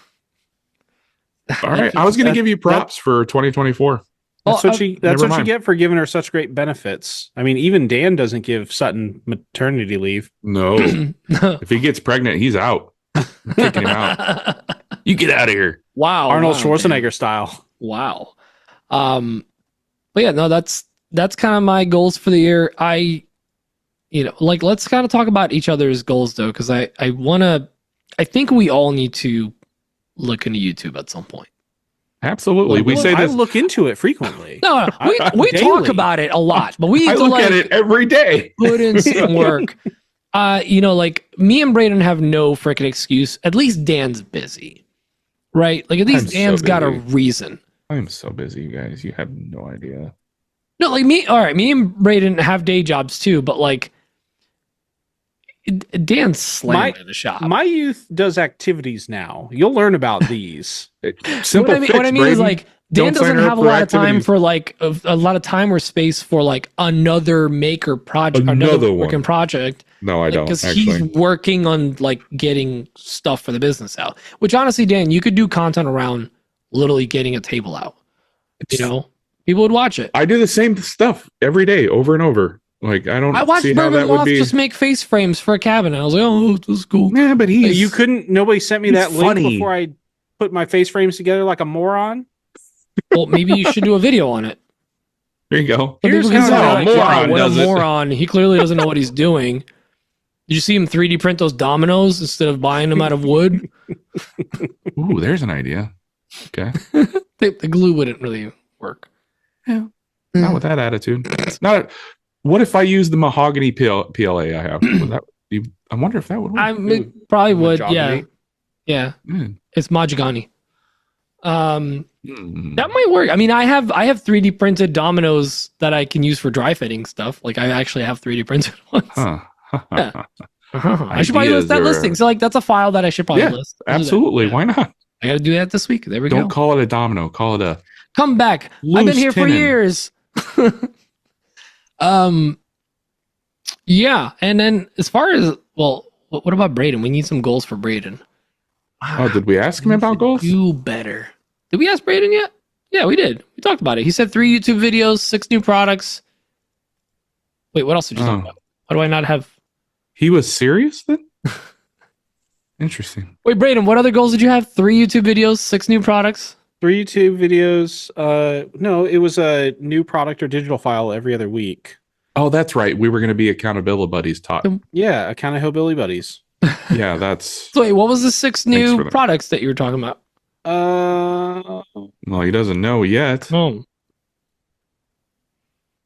All right. I was going to give you props for 2024. That's what you never mind. get for giving her such great benefits. I mean, even Dan doesn't give Sutton maternity leave. No. If he gets pregnant, he's out. I'm kicking him out. You get out of here. Wow. Arnold wow, Schwarzenegger Dan. style. Wow. But yeah, no, that's kind of my goals for the year. Let's kind of talk about each other's goals though, because I think we all need to look into YouTube at some point. Absolutely. We say I this. look into it frequently. No, we talk Daily. about it a lot, but we need I to look at it every day. put in some work. Me and Braden have no freaking excuse. At least Dan's busy, right? Like at least I'm so Dan's got a busy. reason. I'm so busy, you guys. You have no idea. No, like me. All right, me and Braden have day jobs too, but like Dan's slammed in the shop. My youth does activities now. You'll learn about these. Simple what I mean is like Dan Don't sign doesn't her up have a for lot of time activities. for like a lot of time or space for like another maker project, another Another working one. project. No, I don't. Because Actually, he's working on like getting stuff for the business out. Which honestly, Dan, you could do content around literally getting a table out. You know, people would watch it. I do the same stuff every day, over and over. Like I don't I watched see how Bourbon that would Loft be. just make face frames for a cabinet. I was like, oh, this is cool. Yeah, but he's You couldn't. Nobody sent me He's that link funny. before I put my face frames together like a moron. Well, maybe you should do a video on it. There you go. So Here's people can how say, a like, wow, moron what a does it. moron. He clearly doesn't know what he's doing. Did you see him 3D print those dominoes instead of buying them out of wood? Ooh, there's an idea. Okay, The glue wouldn't really work. not with that attitude. Not. What if I use the mahogany PLA I have? Would that be, I wonder if that would work. It probably would. Yeah. Mahogany. Yeah. Mm. It's Majigani. Hmm. That might work. I mean, I have 3D printed dominoes that I can use for dry fitting stuff. Like I actually have 3D printed ones. Huh. Yeah. I should probably Ideas list that are- listing. So like that's a file that I should probably Yeah, list. I'll do that. Absolutely. Yeah. Why not? I got to do that this week. There we Don't go. call it a domino. Call it a Come back. I've been loose here for tenon. years. Yeah, and then as far as what about Braden? We need some goals for Braden. Oh, did we ask him about goals? Do better. Did we ask Braden yet? Yeah, we did. We talked about it. He said 3 YouTube videos, 6 new products. Wait, what else did you talk about? Why do I not have? He was serious then? Interesting. Wait, Braden, what other goals did you have? 3 YouTube videos, 6 new products. 3 YouTube videos. No, it was a new product or digital file every other week. Oh, that's right. We were going to be accountability buddies taught. Yeah, a kind of hillbilly buddies. Yeah, that's So wait, what was the 6 for new that. products that you were talking about? well, he doesn't know yet.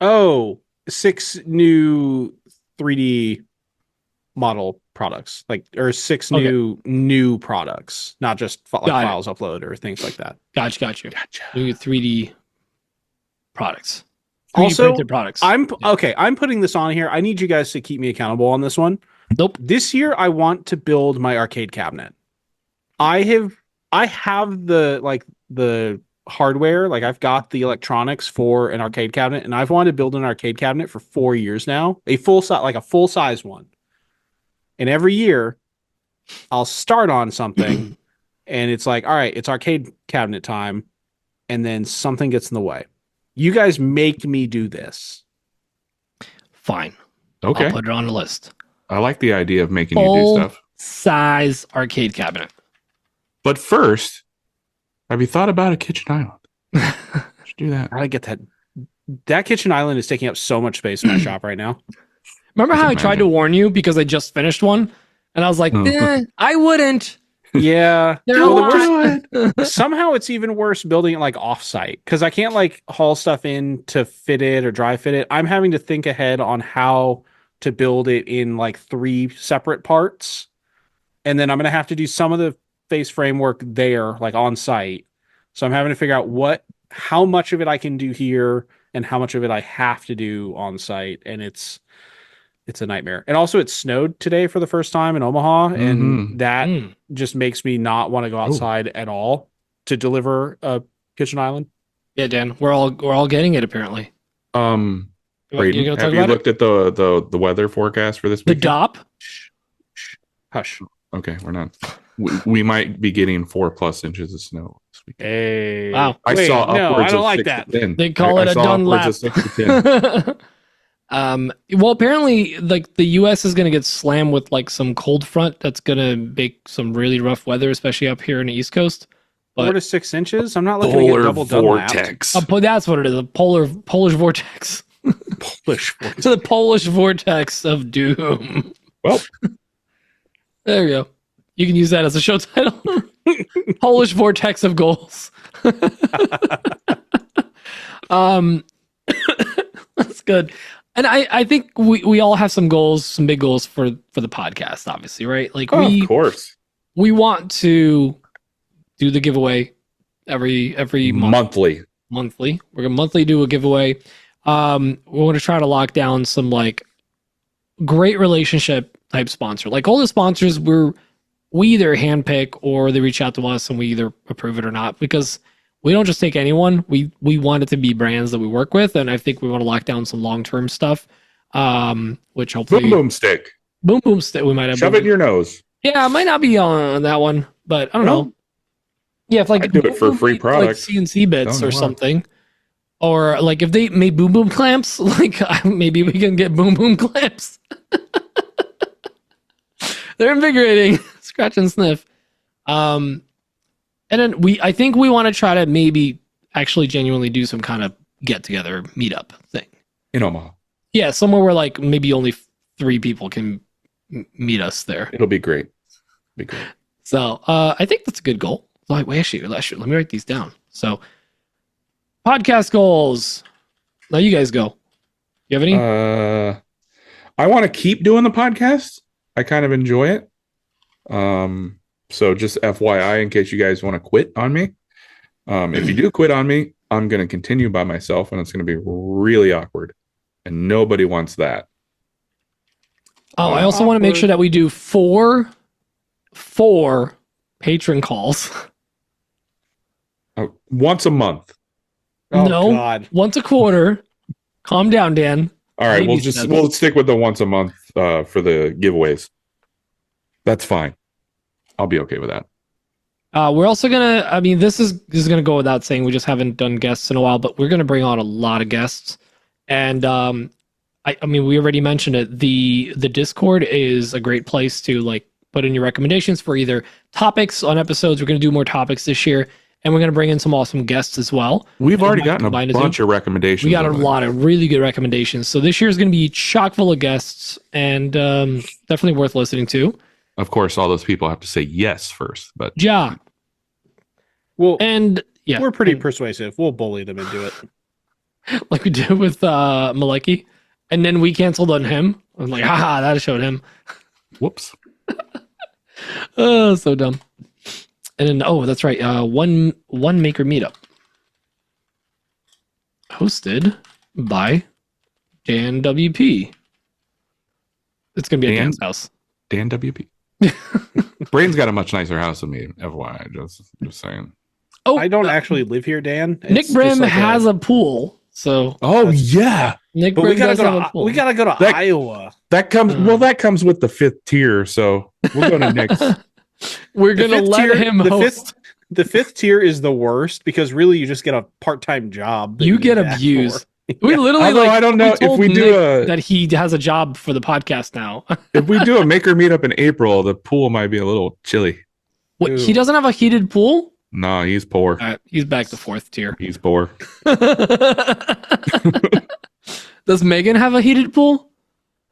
Oh, 6 new 3D model products, or 6 Okay. new products, not just Got it. files upload or things like that. gotcha. New 3D products. 3D Also, printed products. I'm putting this on here. I need you guys to keep me accountable on this one. Nope. This year I want to build my arcade cabinet. I have the hardware, like I've got the electronics for an arcade cabinet, and I've wanted to build an arcade cabinet for 4 years now. A full size one. And every year I'll start on something and it's like, all right, it's arcade cabinet time, and then something gets in the way. You guys make me do this. Fine. Okay. I'll put it on the list. I like the idea of making you do Full stuff. size arcade cabinet. But first, have you thought about a kitchen island? Should do that. I gotta get that. That kitchen island is taking up so much space in my shop right now. Remember how I Imagine. tried to warn you because I just finished one? And I was like, I wouldn't. Yeah. There Well, are the worst- somehow it's even worse building it like offsite because I can't like haul stuff in to fit it or dry fit it. I'm having to think ahead on how to build it in like 3 separate parts. And then I'm going to have to do some of the face framework there, like on site. So I'm having to figure out how much of it I can do here and how much of it I have to do on site. And it's a nightmare. And also it snowed today for the first time in Omaha. And that just makes me not want to go outside at all to deliver a kitchen island. Yeah, Dan, we're all getting it apparently. Braden, You gonna talk have you about it? looked at the weather forecast for this The weekend? DOP? Hush. Okay, we're not. We might be getting 4+ inches of snow this Hey. Wow. I Wait, saw no, upwards I don't of like 6 that. to 10. They call it a saw upwards Dunlap. of 6 to 10. Well, apparently, like the U.S. is going to get slammed with like some cold front that's going to make some really rough weather, especially up here in the East Coast. 4 But to 6 inches. I'm not looking to get Polar double Dunlap. vortex. that's what it is. A Polish vortex. Polish vortex. To the Polish vortex of doom. Well, There you go. You can use that as a show title. Polish vortex of goals. That's good. And I think we all have some goals, some big goals for the podcast, obviously, right? Like of course. we want to do the giveaway every monthly. We're gonna monthly do a giveaway. We want to try to lock down some like great relationship type sponsor. Like all the sponsors we either handpick or they reach out to us and we either approve it or not, because we don't just take anyone. We want it to be brands that we work with, and I think we want to lock down some long-term stuff. Which hopefully Boom boom stick. boom stick. We might have Shove it in your nose. Yeah, it might not be on that one, but I don't know. Yeah, if like I'd do it for free like products. CNC bits Don't or know why. something, or like if they made boom clamps, like maybe we can get boom clamps. They're invigorating. Scratch and sniff. And then I think we want to try to maybe actually genuinely do some kind of get together meetup thing. In Omaha. Yeah, somewhere where like maybe only 3 people can meet us there. It'll be great. Be great. So I think that's a good goal. Like, wait, actually, let me write these down. So podcast goals. Now you guys go. You have any? I want to keep doing the podcast. I kind of enjoy it. So just FYI, in case you guys want to quit on me. If you do quit on me, I'm going to continue by myself, and it's going to be really awkward. And nobody wants that. Oh, I also want to make sure that we do four patron calls. Once a month. Oh, No, God. once a quarter. Calm down, Dan. All right, Maybe we'll stick with the once a month for the giveaways. That's fine. I'll be okay with that. We're also gonna. I mean, this is gonna go without saying. We just haven't done guests in a while, but we're gonna bring on a lot of guests. And I mean, we already mentioned it. The Discord is a great place to like put in your recommendations for either topics on episodes. We're gonna do more topics this year, and we're gonna bring in some awesome guests as well. We've already might gotten a combine the bunch two. of recommendations. We got a on it. lot of really good recommendations. So this year is gonna be chock full of guests, and definitely worth listening to. Of course, all those people have to say yes first, but Ja. Well, And yeah, we're pretty persuasive. We'll bully them into it. like we did with Maleki, and then we canceled on him. I'm like, haha, that showed him. whoops. Oh, so dumb. And then, oh, that's right. One maker meetup hosted by Dan WP. It's gonna be at Dan? Dan's house. Dan WP. Braden's got a much nicer house than me. FYI, just saying. Oh, I don't actually live here, Dan. Nick It's Brim just like has a pool, so Oh yeah, Nick But Brim we gotta does have a go. pool. We gotta go to That- Iowa. that comes. Well, that comes with the 5th tier. So we'll go to Nick's. We're The gonna fifth let tier- him the host. The 5th tier is the worst because really you just get a part-time job. that You get ask abused. for. We literally Although like. I don't know if told we do Nick a that he has a job for the podcast now. if we do a maker meetup in April, the pool might be a little chilly. What, he doesn't have a heated pool? No, he's poor. All right, he's back to 4th tier. He's poor. Does Megan have a heated pool?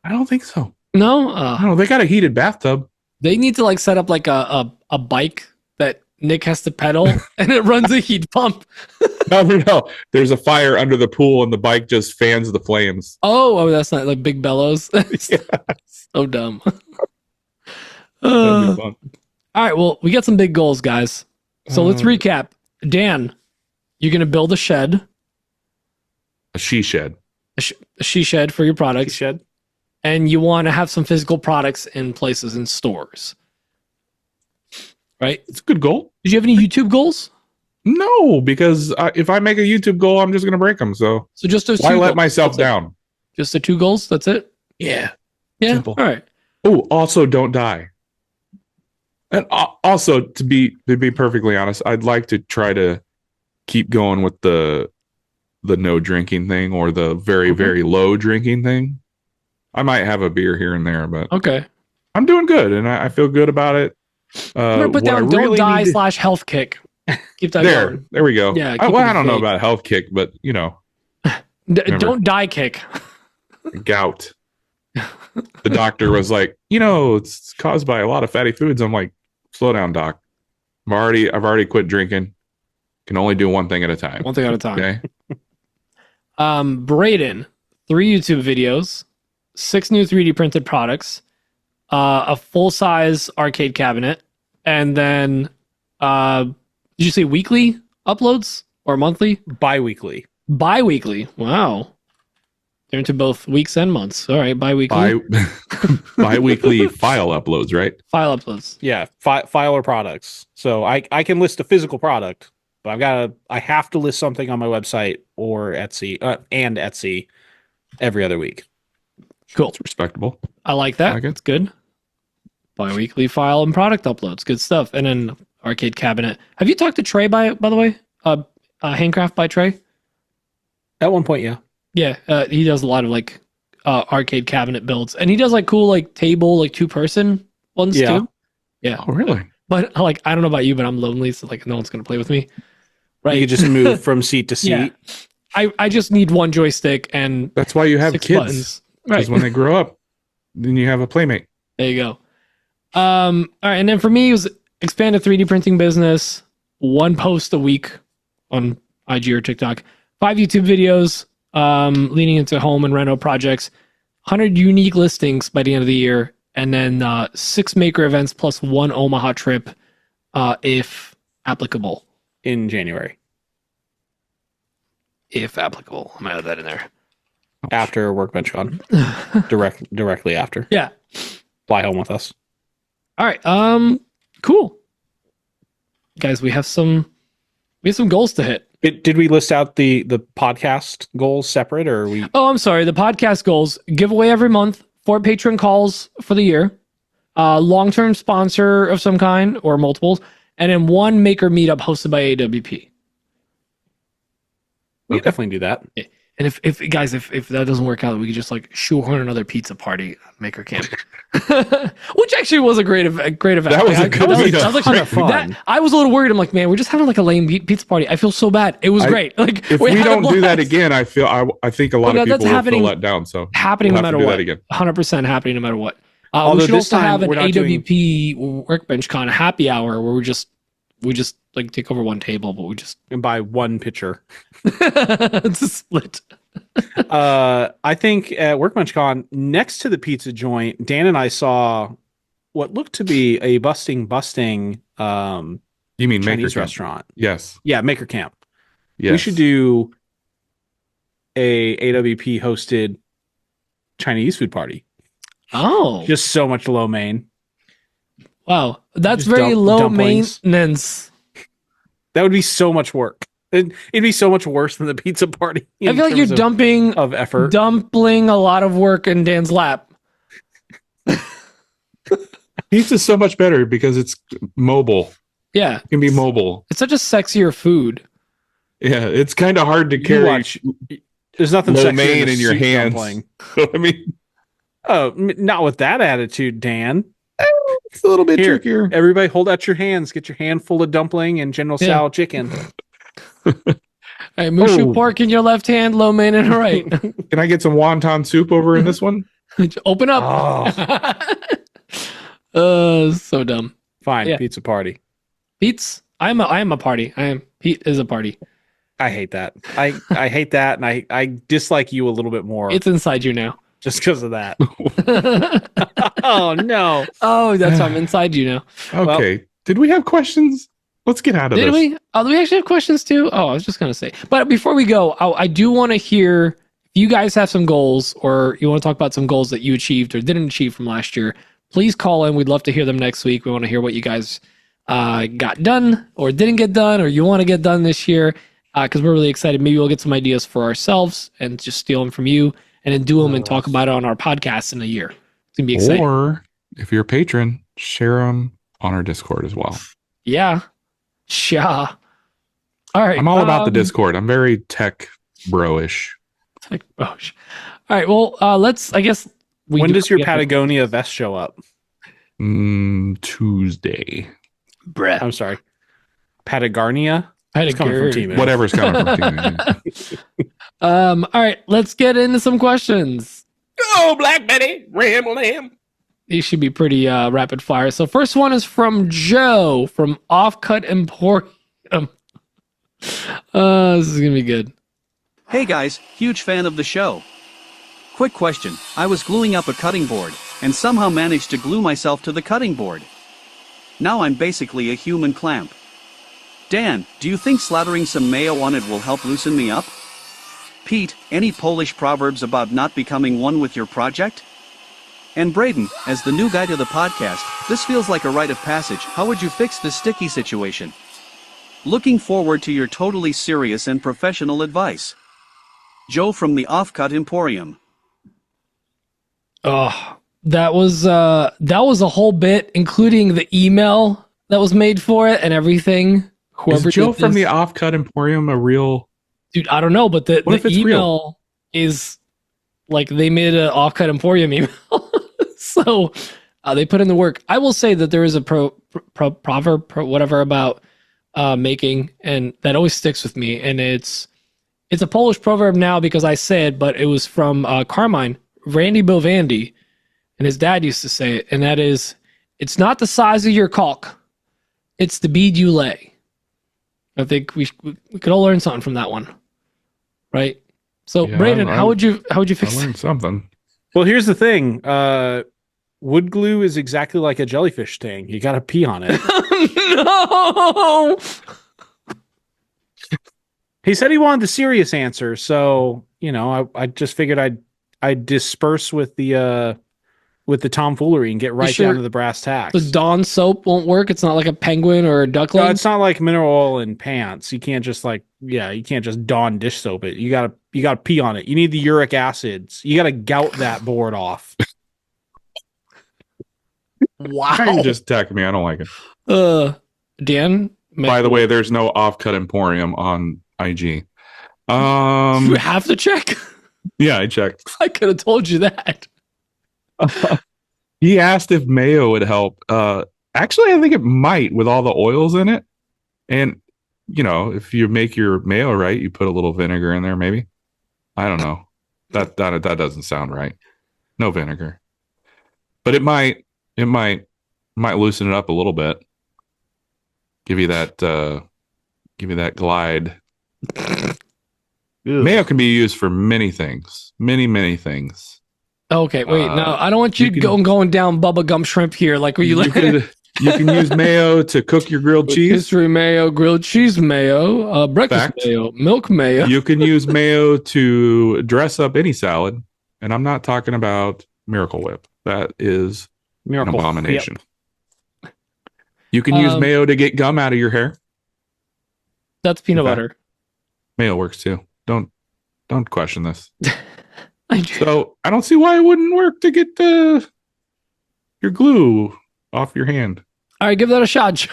I don't think so. No. No, they got a heated bathtub. They need to like set up like a bike that Nick has to pedal, and it runs a heat pump. No. There's a fire under the pool, and the bike just fans the flames. Oh, that's not like big bellows. So dumb. That'd be fun. All right, well, we got some big goals, guys. So let's recap. Dan, you're gonna build a shed, A she shed. a she shed for your He products, shed. and you want to have some physical products in places in stores. Right? It's a good goal. Did you have any YouTube goals? No, because if I make a YouTube goal, I'm just gonna break them. So So just those why two let goals. myself That's it. down? Just the 2 goals. That's it. Yeah. Yeah. Simple. All right. Oh, also don't die. And also, to be perfectly honest, I'd like to try to keep going with the no drinking thing or the very, very low drinking thing. I might have a beer here and there, but Okay. I'm doing good and I feel good about it. I'm gonna put what I down "Don't really Die" need to- / health kick. Keep that there. going. There we go. Yeah, I keep it don't know vague. about health kick, but you know, Don't die kick. gout. The doctor was like, it's caused by a lot of fatty foods. I'm like, slow down, doc. I've already quit drinking. Can only do one thing at a time. One thing at a time. Okay. Braden, 3 YouTube videos, 6 new 3D printed products, a full size arcade cabinet, and then did you say weekly uploads or monthly? Bi-weekly. Bi-weekly. Wow. They're into both weeks and months. All right, bi-weekly. Bi-weekly file uploads, right? File uploads. Yeah, file or products. So I can list a physical product, but I have to list something on my website or Etsy and Etsy every other week. Cool. It's respectable. I like that. I like it. It's good. Bi-weekly file and product uploads. Good stuff. And then arcade cabinet. Have you talked to Trey by the way? Handcraft by Trey? At one point, yeah. Yeah, he does a lot of like arcade cabinet builds, and he does like cool like table like 2-person ones Yeah. too. Yeah, Oh, really? but like I don't know about you, but I'm lonely, so like no one's gonna play with me. Right? You could just move from seat to seat. Yeah. I just need one joystick and That's why you have 6 kids. buttons. Because Right. when they grow up, then you have a playmate. There you go. All right, and then for me, it was expand a 3D printing business, 1 post a week on IG or TikTok, 5 YouTube videos, leaning into home and reno projects, 100 unique listings by the end of the year, and then 6 maker events plus 1 Omaha trip, if applicable. In January If applicable, I'm gonna add that in there. after Workbench Con. Directly after. Yeah. Fly home with us. All right. Cool. Guys, we have some goals to hit. Did we list out the podcast goals separate, or are we? Oh, I'm sorry. The podcast goals: giveaway every month, 4 patron calls for the year, long-term sponsor of some kind or multiples, and then 1 maker meetup hosted by AWP. We can definitely do that. And if that doesn't work out, we could just like shoehorn another pizza party at Maker Camp, which actually was a great event. That was a good meetup. That was Ton like, of fun. I was a little worried. I'm like, man, we're just having like a lame pizza party. I feel so bad. It was great. Like If we had a don't do that blast. again, I think a lot Well, of that's people will happening- feel let down. So happening we'll no have to matter do what. that again. 100% happening no matter what. We Although should this also time have an we're not doing- AWP Workbench Con happy hour where we just like take over 1 table, but we just And buy 1 pitcher. it's a split. I think at Workbench Con, next to the pizza joint, Dan and I saw what looked to be a busting You mean Maker Chinese Camp? restaurant. Yes. Yeah, Maker Camp. Yes. We should do a AWP hosted Chinese food party. Oh, Just so much lo mein. wow. That's Just very low dumplings. maintenance. That would be so much work. It'd be so much worse than the pizza party. I feel like you're dumping of effort. dumpling a lot of work in Dan's lap. Pizza's so much better because it's mobile. Yeah, It can be mobile. it's such a sexier food. Yeah, it's kind of hard to You carry. watch- There's nothing Lo sexier mein than a in your soup hands. dumpling. I mean, Oh, not with that attitude, Dan. it's a little bit Here, trickier. everybody hold out your hands. Get your handful of dumpling and General Yeah. Tso chicken. Hey, mushu Oh. pork in your left hand, lo mein in the right. Can I get some wonton soup over in this one? Open up. Oh, So dumb. fine. Yeah. Pizza party. Pete's. I am a party. Pete is a party. I hate that. I hate that. And I dislike you a little bit more It's inside you now. just because of that. Oh, no. Oh, that's why I'm inside you now. Okay. Did we have questions? Let's get out of Did this. we? Do we actually have questions too? Oh, I was just gonna say. But before we go, I do want to hear if you guys have some goals or you want to talk about some goals that you achieved or didn't achieve from last year. Please call in. We'd love to hear them next week. We want to hear what you guys got done or didn't get done or you want to get done this year because we're really excited. Maybe we'll get some ideas for ourselves and just steal them from you and then do them and talk about it on our podcast in a year. It's gonna be exciting. Or if you're a patron, share them on our Discord as well. Yeah. Sha. All right. I'm all about the Discord. I'm very tech bro-ish. All right. Well, let's. I guess. When does your Patagonia vest show up? Tuesday. Brett. I'm sorry. Patagonia? It's coming from Team. Whatever's coming from Team. All right. Let's get into some questions. Go, Black Betty. Ram lamb. These should be pretty rapid fire. So first one is from Joe from Offcut Emporium. This is gonna be good. Hey guys, huge fan of the show. Quick question, I was gluing up a cutting board, and somehow managed to glue myself to the cutting board. Now I'm basically a human clamp. Dan, do you think slathering some mayo on it will help loosen me up? Pete, any Polish proverbs about not becoming one with your project? And Braden, as the new guy to the podcast, this feels like a rite of passage. How would you fix this sticky situation? Looking forward to your totally serious and professional advice. Joe from the Offcut Emporium. Oh, that was a whole bit, including the email that was made for it and everything. Whoever Is Joe from the Offcut Emporium a real dude? I don't know, but the email real? is like they made an Offcut Emporium email, so they put in the work. I will say that there is a proverb, whatever about making, and that always sticks with me, and it's a Polish proverb now because I say it, but it was from Carmine, Randy Bovandy, and his dad used to say it, and that is, it's not the size of your caulk, it's the bead you lay. I think we could all learn something from that one, right? So, Yeah, Braden, how would you fix I learned something. Well, here's the thing. Wood glue is exactly like a jellyfish sting. You got to pee on it. No. He said he wanted the serious answer, so I just figured I'd disperse with the tomfoolery and get right down to the brass tacks. The Dawn soap won't work. It's not like a penguin or a duckling. No, it's not like mineral oil in pants. You can't just you can't just Dawn dish soap it. You gotta pee on it. You need the uric acids. You gotta gout that board off. Wow. You just attack me. I don't like it. Dan. By the way, there's no Offcut Emporium on IG. You have to check. Yeah, I checked. I could have told you that. He asked if mayo would help. Actually, I think it might with all the oils in it. And, if you make your mayo right, you put a little vinegar in there, maybe. I don't know. That doesn't sound right. No vinegar. But it might loosen it up a little bit. Give you that glide. Mayo can be used for many things. Many things. Okay, wait. No, I don't want you going down Bubba Gump Shrimp here. Like, were you you can use mayo to cook your grilled cheese. History mayo, grilled cheese mayo, breakfast mayo, milk mayo. You can use mayo to dress up any salad, and I'm not talking about Miracle Whip. That is an abomination. Yep. You can use mayo to get gum out of your hair. That's peanut butter. Mayo works too. Don't question this. So I don't see why it wouldn't work to get your glue off your hand. All right, give that a shot, Joe.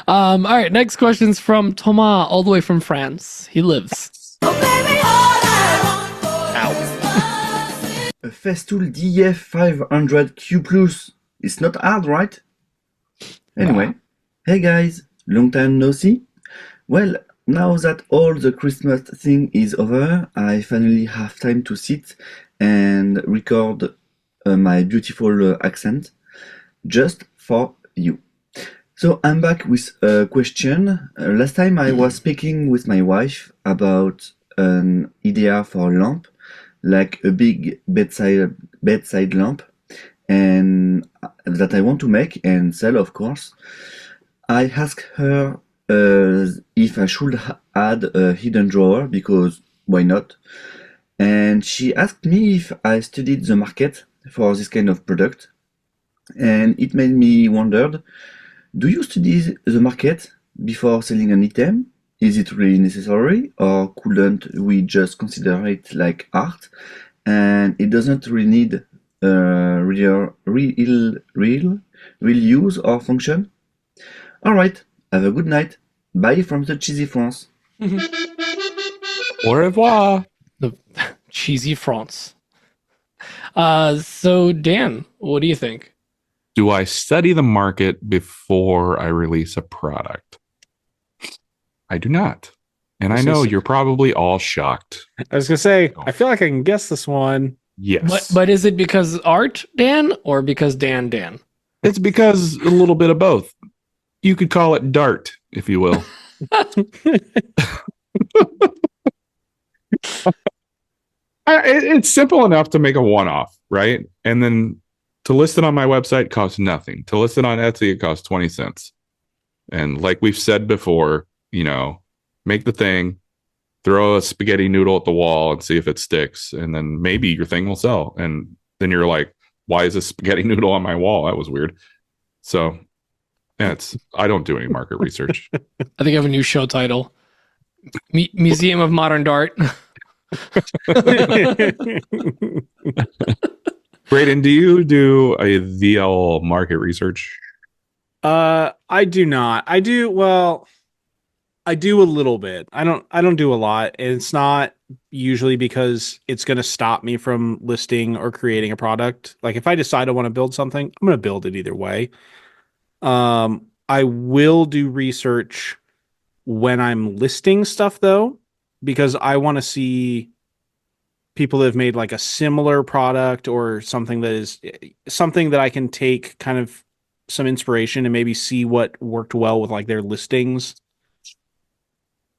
All right, next question's from Thomas, all the way from France. He lives. A Festool DF 500 Q Plus. It's not hard, right? Anyway, Hey guys, long time no see. Well, now that all the Christmas thing is over, I finally have time to sit and record my beautiful accent just for you. So I'm back with a question. Last time I was speaking with my wife about an idea for a lamp, like a big bedside lamp, and that I want to make and sell, of course. I asked her if I should add a hidden drawer, because why not? And she asked me if I studied the market for this kind of product. And it made me wonder, do you study the market before selling an item? Is it really necessary, or couldn't we just consider it like art and it doesn't really need real use or function? Alright, have a good night. Bye from the cheesy France. Au revoir. The cheesy France. So Dan, what do you think? Do I study the market before I release a product? I do not. And I know you're probably all shocked. I was gonna say, I feel like I can guess this one. Yes. But is it because art, Dan, or because Dan? It's because a little bit of both. You could call it dart, if you will. It's simple enough to make a one-off, right? And then to list it on my website costs nothing. To list it on Etsy, it costs 20 cents. And like we've said before, make the thing, throw a spaghetti noodle at the wall and see if it sticks. And then maybe your thing will sell. And then you're like, why is this spaghetti noodle on my wall? That was weird. So I don't do any market research. I think I have a new show title. Museum of Modern Dart. Braden, do you do a VL market research? I do not. I do a little bit. I don't do a lot. And it's not usually because it's going to stop me from listing or creating a product. Like if I decide I want to build something, I'm going to build it either way. I will do research when I'm listing stuff though, because I want to see people that have made like a similar product or something that I can take kind of some inspiration and maybe see what worked well with like their listings.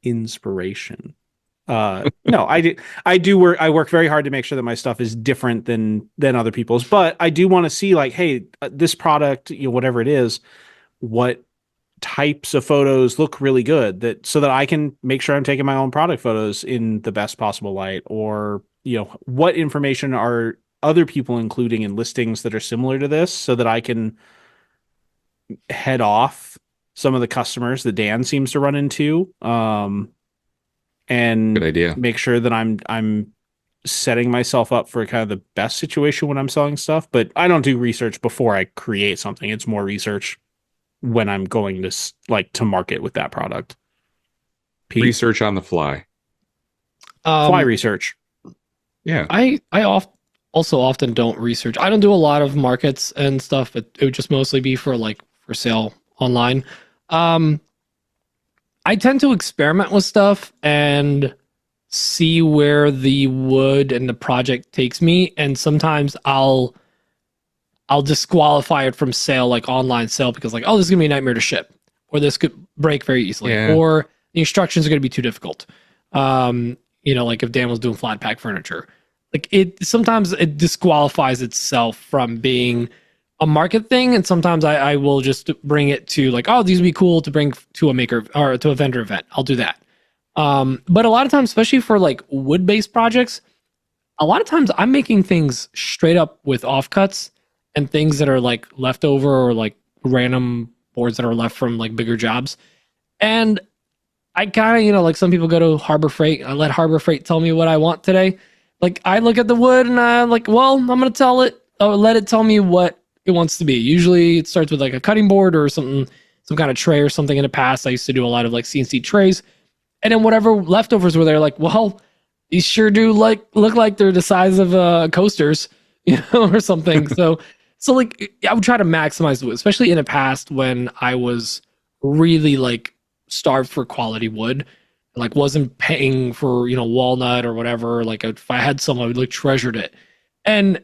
Inspiration. No, I work very hard to make sure that my stuff is different than other people's, but I do want to see like, hey, this product, whatever it is, what types of photos look really good so that I can make sure I'm taking my own product photos in the best possible light, or what information are other people including in listings that are similar to this so that I can head off some of the customers that Dan seems to run into, and good idea. Make sure that I'm setting myself up for kind of the best situation when I'm selling stuff. But I don't do research before I create something. It's more research when I'm going to market with that product. Pete? Research on the fly. Fly research. Yeah. I also often don't research. I don't do a lot of markets and stuff, but it would just mostly be for sale online. I tend to experiment with stuff and see where the wood and the project takes me, and sometimes I'll disqualify it from sale, like online sale, because this is gonna be a nightmare to ship, or this could break very easily, or the instructions are gonna be too difficult. Like if Dan was doing flat pack furniture, sometimes it disqualifies itself from being a market thing, and sometimes I will just bring it to these would be cool to bring to a maker or to a vendor event. I'll do that. But a lot of times, especially for wood-based projects, a lot of times I'm making things straight up with offcuts and things that are leftover or random boards that are left from bigger jobs. And I kind of, some people go to Harbor Freight. I let Harbor Freight tell me what I want today. I look at the wood and I'm I'm going to let it tell me what it wants to be. Usually it starts with a cutting board or something, some kind of tray or something. In the past, I used to do a lot of CNC trays, and then whatever leftovers were there, these sure do look like they're the size of coasters, or something. So I would try to maximize the wood, especially in the past when I was really starved for quality wood, wasn't paying for walnut or whatever. If I had some, I would treasured it. And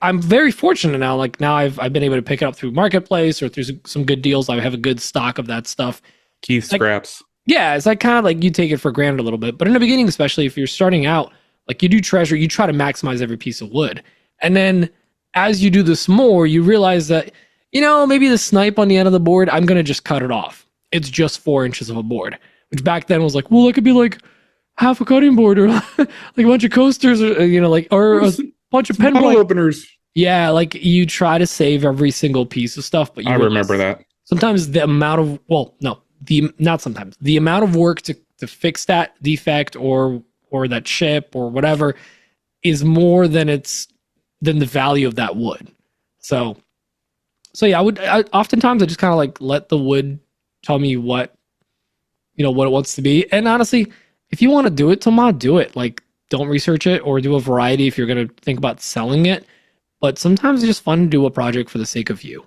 I'm very fortunate now. Now I've been able to pick it up through Marketplace or through some good deals. I have a good stock of that stuff. Keith scraps. Yeah, it's kind of you take it for granted a little bit. But in the beginning, especially if you're starting out, you do treasure, you try to maximize every piece of wood. And then as you do this more, you realize that, maybe the snipe on the end of the board, I'm going to just cut it off. It's just 4 inches of a board, which back then was well, it could be half a cutting board or a bunch of coasters or, or a bunch of pen bottle openers. Yeah, you try to save every single piece of stuff, but I remember that. Sometimes the amount of the amount of work to fix that defect or that chip or whatever is more than it's than the value of that wood. So yeah, oftentimes I just kind of like let the wood tell me what it wants to be. And honestly, if you want to do it, Tomas, do it. Like, don't research it or do a variety if you're going to think about selling it. But sometimes it's just fun to do a project for the sake of you.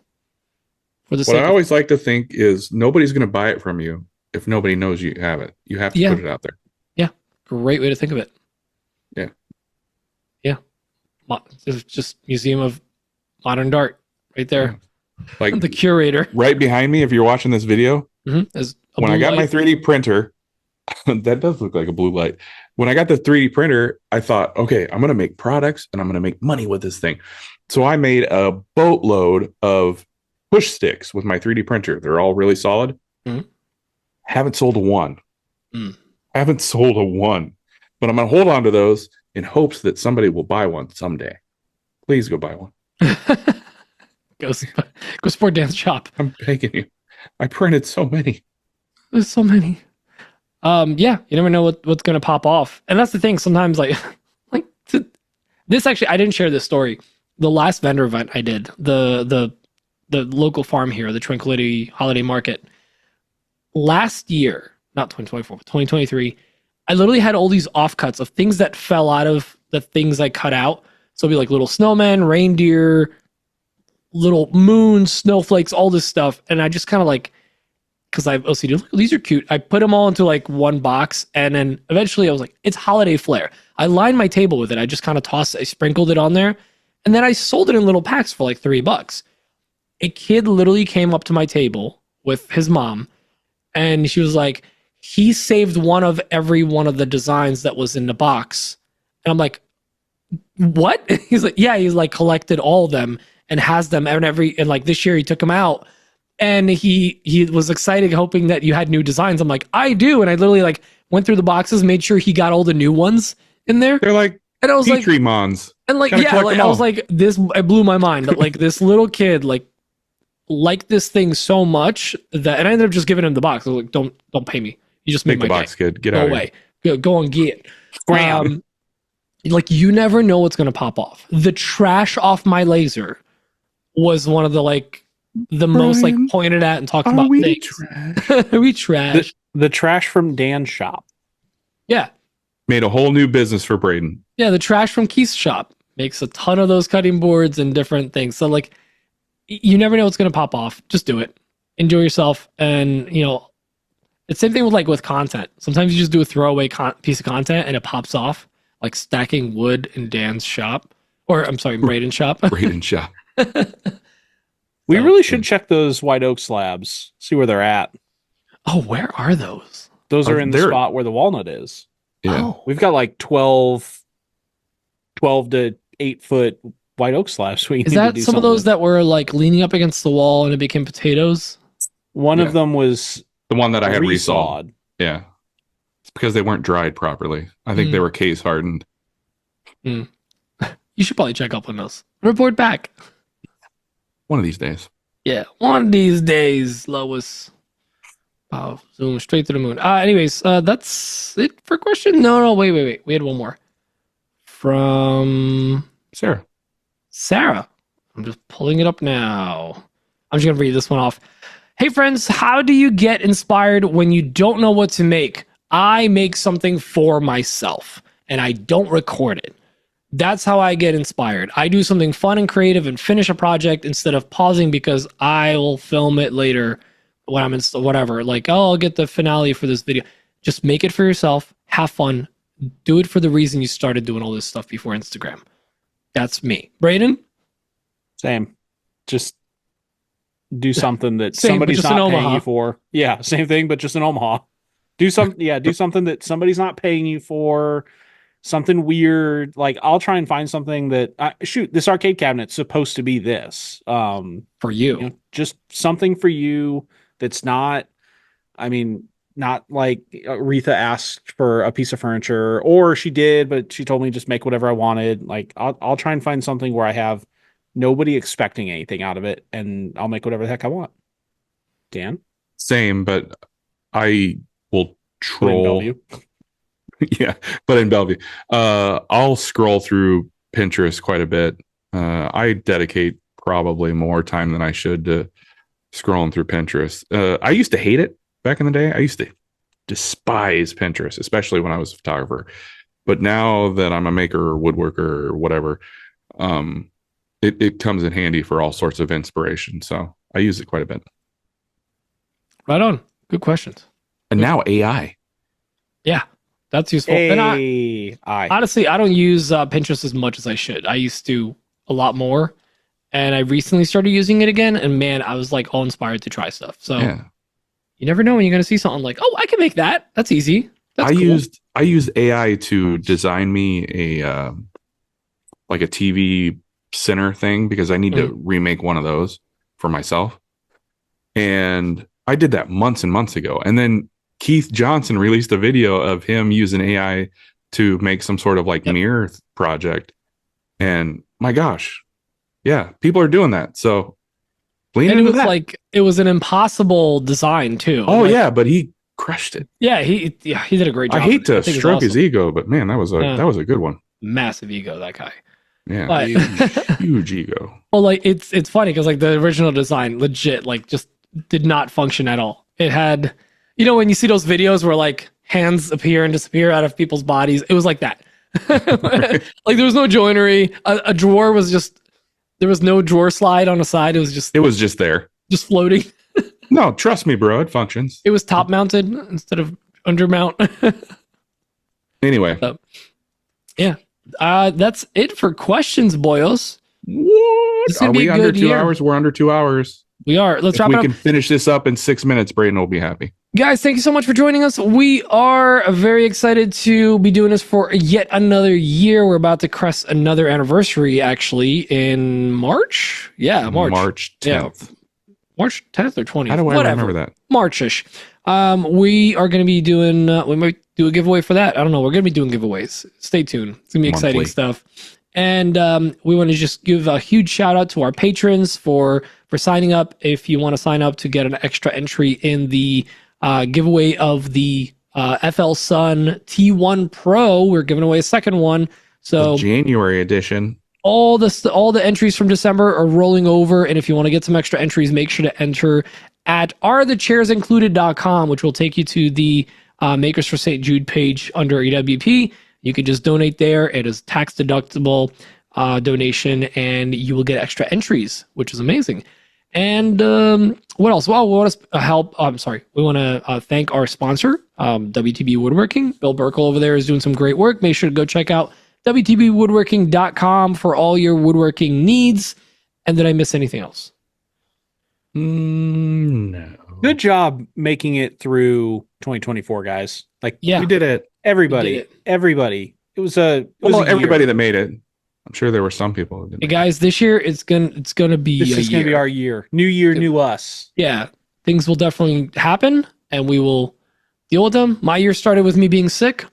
What I always like to think is nobody's going to buy it from you if nobody knows you have it. You have to put it out there. Yeah. Great way to think of it. Yeah. Yeah. It's just Museum of Modern Art right there. Like the curator. Right behind me, if you're watching this video, when I got my 3D printer, that does look like a blue light. When I got the 3D printer, I thought, okay, I'm going to make products and I'm going to make money with this thing. So I made a boatload of push sticks with my 3D printer. They're all really solid. Mm-hmm. Haven't sold one. Haven't sold a one. But I'm going to hold on to those in hopes that somebody will buy one someday. Please go buy one. Go support Dan's shop. I'm begging you. I printed so many. There's so many. Yeah, you never know what's going to pop off. And that's the thing. Sometimes this actually, I didn't share this story. The last vendor event I did, the local farm here, the Tranquility Holiday Market, last year, not 2024, but 2023, I literally had all these offcuts of things that fell out of the things I cut out. So it'd be like little snowmen, reindeer, little moons, snowflakes, all this stuff. And I just kind of like, because I have OCD, look, these are cute. I put them all into like one box. And then eventually I was like, it's holiday flair. I lined my table with it. I just kind of I sprinkled it on there. And then I sold it in little packs for like $3. A kid literally came up to my table with his mom. And she was like, he saved one of every one of the designs that was in the box. And I'm like, what? He's like, yeah, he's like collected all of them and has them and like this year he took them out and he was excited hoping that you had new designs. I'm like, I do. And I literally like went through the boxes, made sure he got all the new ones in there. They're like, and I was Petri like, Mons. And like, yeah, like, I was like, it blew my mind that like this little kid liked this thing so much that, and I ended up just giving him the box. I was like, don't pay me. You just make the box, kid. Get out of away. Go and get it. Like you never know what's going to pop off. The trash off my laser was one of the most like pointed at and talked about things. Trash? Are we trash? The trash from Dan's shop. Yeah. Made a whole new business for Braden. Yeah, the trash from Keith's shop makes a ton of those cutting boards and different things. So like you never know what's going to pop off. Just do it. Enjoy yourself. And it's the same thing with content. Sometimes you just do a throwaway piece of content and it pops off, like stacking wood in Dan's shop. Or I'm sorry, Braden's shop. Braden's shop. We really should check those white oak slabs, see where they're at. Oh, where are those? Those are in the spot where the walnut is. Yeah. Oh. We've got like 12 to 8 foot white oak slabs. Is that some of those that were like leaning up against the wall and it became potatoes? One of them was the one that I had resawed. Yeah. It's because they weren't dried properly. I think they were case hardened. You should probably check up on those. Report back. One of these days. Yeah, one of these days, Lois. Wow, zoom straight to the moon. Anyways, that's it for question. No, wait. We had one more from Sarah. I'm just pulling it up now. I'm just gonna read this one off. Hey friends, how do you get inspired when you don't know what to make? I make something for myself and I don't record it. That's how I get inspired. I do something fun and creative and finish a project instead of pausing because I will film it later when I'm in whatever. Like, I'll get the finale for this video. Just make it for yourself. Have fun. Do it for the reason you started doing all this stuff before Instagram. That's me. Braden? Same. Just do something that somebody's not paying you for. Yeah, same thing, but just in Omaha. Do something that somebody's not paying you for. Something weird. Like I'll try and find something that this arcade cabinet's supposed to be this. For you. Just something for you that's not like Aretha asked for a piece of furniture, or she did, but she told me just make whatever I wanted. Like I'll try and find something where I have nobody expecting anything out of it, and I'll make whatever the heck I want. Dan? Same, but I will troll. Yeah, but in Bellevue. I'll scroll through Pinterest quite a bit I dedicate probably more time than I should to scrolling through Pinterest. I used to hate it back in the day. I used to despise Pinterest, especially when I was a photographer. But now that I'm a maker or woodworker or whatever, it comes in handy for all sorts of inspiration. So I use it quite a bit. Right on. Good questions. And now AI. Yeah, that's useful. And honestly, I don't use Pinterest as much as I should. I used to a lot more, and I recently started using it again. And man, I was like all inspired to try stuff. So you never know when you're going to see something like, oh, I can make that. That's easy. That's cool. I used AI to design me a like a TV center thing because I need to remake one of those for myself. And I did that months and months ago. And then Keith Johnson released a video of him using AI to make some sort of like mirror project. And my gosh, yeah, people are doing that. So and it was like, it was an impossible design too. Oh yeah, but he crushed it. Yeah, he did a great job. I hate to stroke his ego, but man, that was a good one. Massive ego, that guy. Yeah, but, huge ego. Well, like it's funny because like the original design, legit, like just did not function at all. It had, you know, when you see those videos where like hands appear and disappear out of people's bodies, it was like that. Like there was no joinery. A drawer was just, there was no drawer slide on the side. It was just there, just floating. No, trust me, bro. It functions. It was top mounted instead of under mount. Anyway. So, yeah. That's it for questions, boyos. What? Are we under 2 hours? We're under 2 hours. We are. Let's wrap it up. We can finish this up in 6 minutes. Braden will be happy. Guys, thank you so much for joining us. We are very excited to be doing this for yet another year. We're about to crest another anniversary, actually, in March. Yeah, March. March 10th. Yeah. March 10th or 20th. How do I remember that? March-ish. We are going to be doing, we might do a giveaway for that. I don't know. We're going to be doing giveaways. Stay tuned. It's going to be exciting stuff. And we want to just give a huge shout out to our patrons for signing up. If you want to sign up to get an extra entry in the giveaway of the FL Sun T1 Pro, we're giving away a second one. So the January edition. All the entries from December are rolling over, and if you want to get some extra entries, make sure to enter at arethechairs.included.com, which will take you to the Makers for St. Jude page under AWP. You can just donate there. It is tax deductible donation, and you will get extra entries, which is amazing. And what else? Well, we want to help. We want to thank our sponsor, WTB Woodworking. Bill Burkle over there is doing some great work. Make sure to go check out WTBwoodworking.com for all your woodworking needs. And did I miss anything else? No. Good job making it through 2024, guys. Like, we did it. Everybody. It was everybody that made it. I'm sure there were some people who didn't. Hey guys, this year it's gonna be. This is gonna be our year. New year, new us. Yeah, things will definitely happen, and we will deal with them. My year started with me being sick.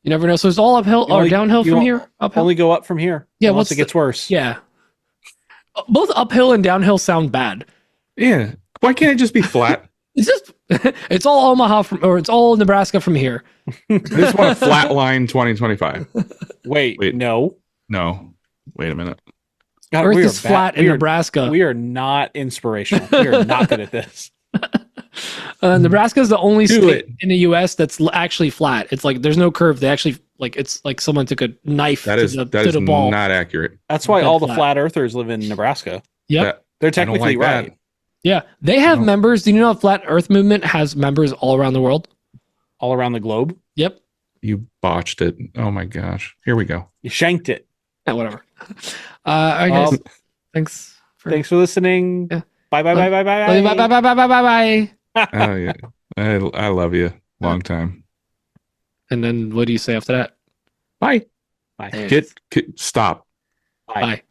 You never know. So it's all uphill or downhill from here. Uphill. Only go up from here. Yeah, once it gets worse. Yeah, both uphill and downhill sound bad. Yeah, why can't it just be flat? It's all Omaha or it's all Nebraska from here. I just want a flat line 2025. Wait, no. Wait a minute. God, Earth is flat in Nebraska. We are not inspirational. We are not good at this. Nebraska is the only state in the U.S. that's actually flat. It's like there's no curve. They actually it's like someone took a knife to the ball. Not accurate. That's why all the flat earthers live in Nebraska. Yep. They're technically right. That. Yeah. They have members. Do you know the Flat Earth Movement has members all around the world? All around the globe? Yep. You botched it. Oh my gosh. Here we go. You shanked it. Yeah, whatever. All right, guys. Thanks for listening. Yeah. Bye. Bye. Oh yeah. I love you. Long time. And then what do you say after that? Bye. Bye. Stop. Bye.